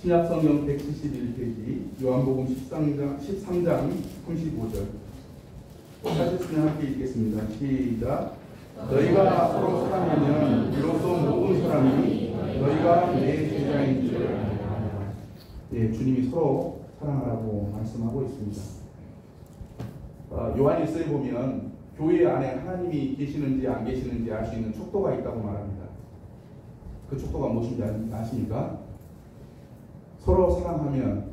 신약성경 171페이지 요한복음 13장 35절. 하셨으면 함께 읽겠습니다. 시작. 너희가 서로 사랑하면 비로소 모든 사람이 너희가 내 제자인 줄 알리라. 예, 주님이 서로 사랑하라고 말씀하고 있습니다. 요한일서에 보면 교회 안에 하나님이 계시는지 안 계시는지 알 수 있는 촉도가 있다고 말합니다. 그 촉도가 무엇인지 아십니까? 서로 사랑하면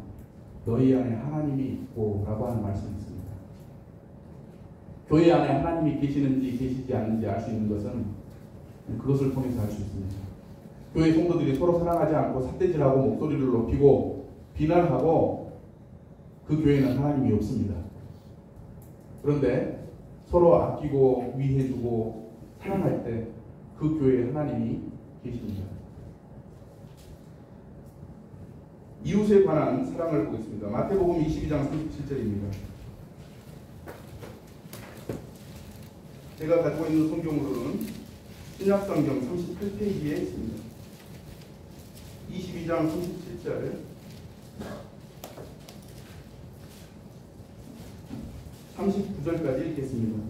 너희 안에 하나님이 있고 라고 하는 말씀이 있습니다. 교회 안에 하나님이 계시는지 계시지 않는지 알 수 있는 것은 그것을 통해서 알 수 있습니다. 교회 성도들이 서로 사랑하지 않고 삿대질하고 목소리를 높이고 비난하고 그 교회는 하나님이 없습니다. 그런데 서로 아끼고 위해주고 사랑할 때 그 교회에 하나님이 계십니다. 이웃에 관한 사랑을 보겠습니다. 마태복음 22장 37절입니다. 제가 가지고 있는 성경으로는 신약성경 38페이지에 있습니다. 22장 37절 39절까지 읽겠습니다.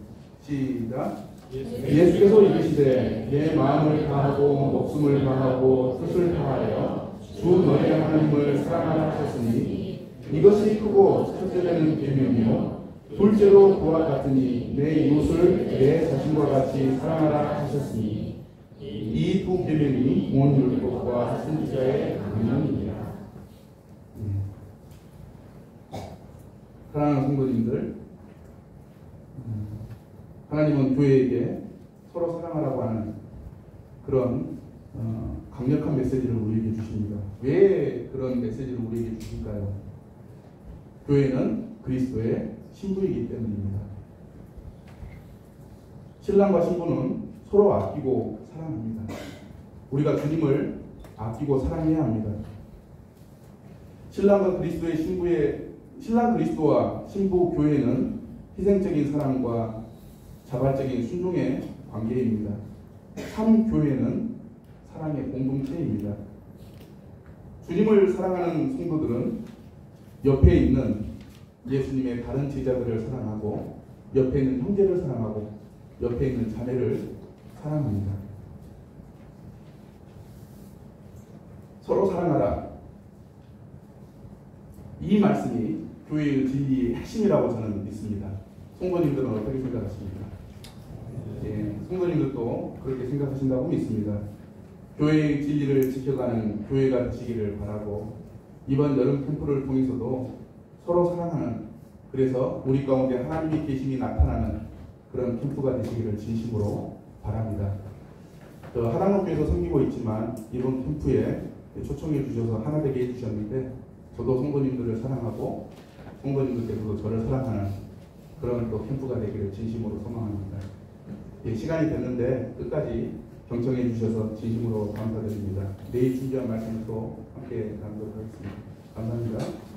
시작. 예수께서 이르시되 내 마음을 다하고 목숨을 다하고 뜻을 다하여 주 너희 하나님을 사랑하라 하셨으니 이것이 크고 첫째 되는 계명이요 둘째로 그와 같으니 내 이웃을 내 자신과 같이 사랑하라 하셨으니 이 두 계명이 온 율법과 선지자의 강령이니라. 사랑하는 성도님들, 하나님은 교회에게 서로 사랑하라고 하는 그런 강력한 메시지를 우리에게 주십니다. 왜 그런 메시지를 우리에게 주실까요? 교회는 그리스도의 신부이기 때문입니다. 신랑과 신부는 서로 아끼고 사랑합니다. 우리가 주님을 아끼고 사랑해야 합니다. 신랑 그리스도와 신부 교회는 희생적인 사랑과 자발적인 순종의 관계입니다. 참 교회는 사랑의 공동체입니다. 주님을 사랑하는 성도들은 옆에 있는 예수님의 다른 제자들을 사랑하고 옆에 있는 형제를 사랑하고 옆에 있는 자매를 사랑합니다. 서로 사랑하라. 이 말씀이 교회의 진리의 핵심이라고 저는 믿습니다. 성도님들은 어떻게 생각하십니까? 예, 성도님들도 그렇게 생각하신다고 믿습니다. 교회의 진리를 지켜가는 교회가 되시기를 바라고 이번 여름 캠프를 통해서도 서로 사랑하는, 그래서 우리 가운데 하나님의 계심이 나타나는 그런 캠프가 되시기를 진심으로 바랍니다. 하나님께서 섬기고 있지만 이번 캠프에 초청해 주셔서 하나 되게 해주셨는데 저도 성도님들을 사랑하고 성도님들께서도 저를 사랑하는 그런 또 캠프가 되기를 진심으로 소망합니다. 예, 시간이 됐는데 끝까지 경청해 주셔서 진심으로 감사드립니다. 내일 준비한 말씀을 또 함께 나누도록 하겠습니다. 감사합니다.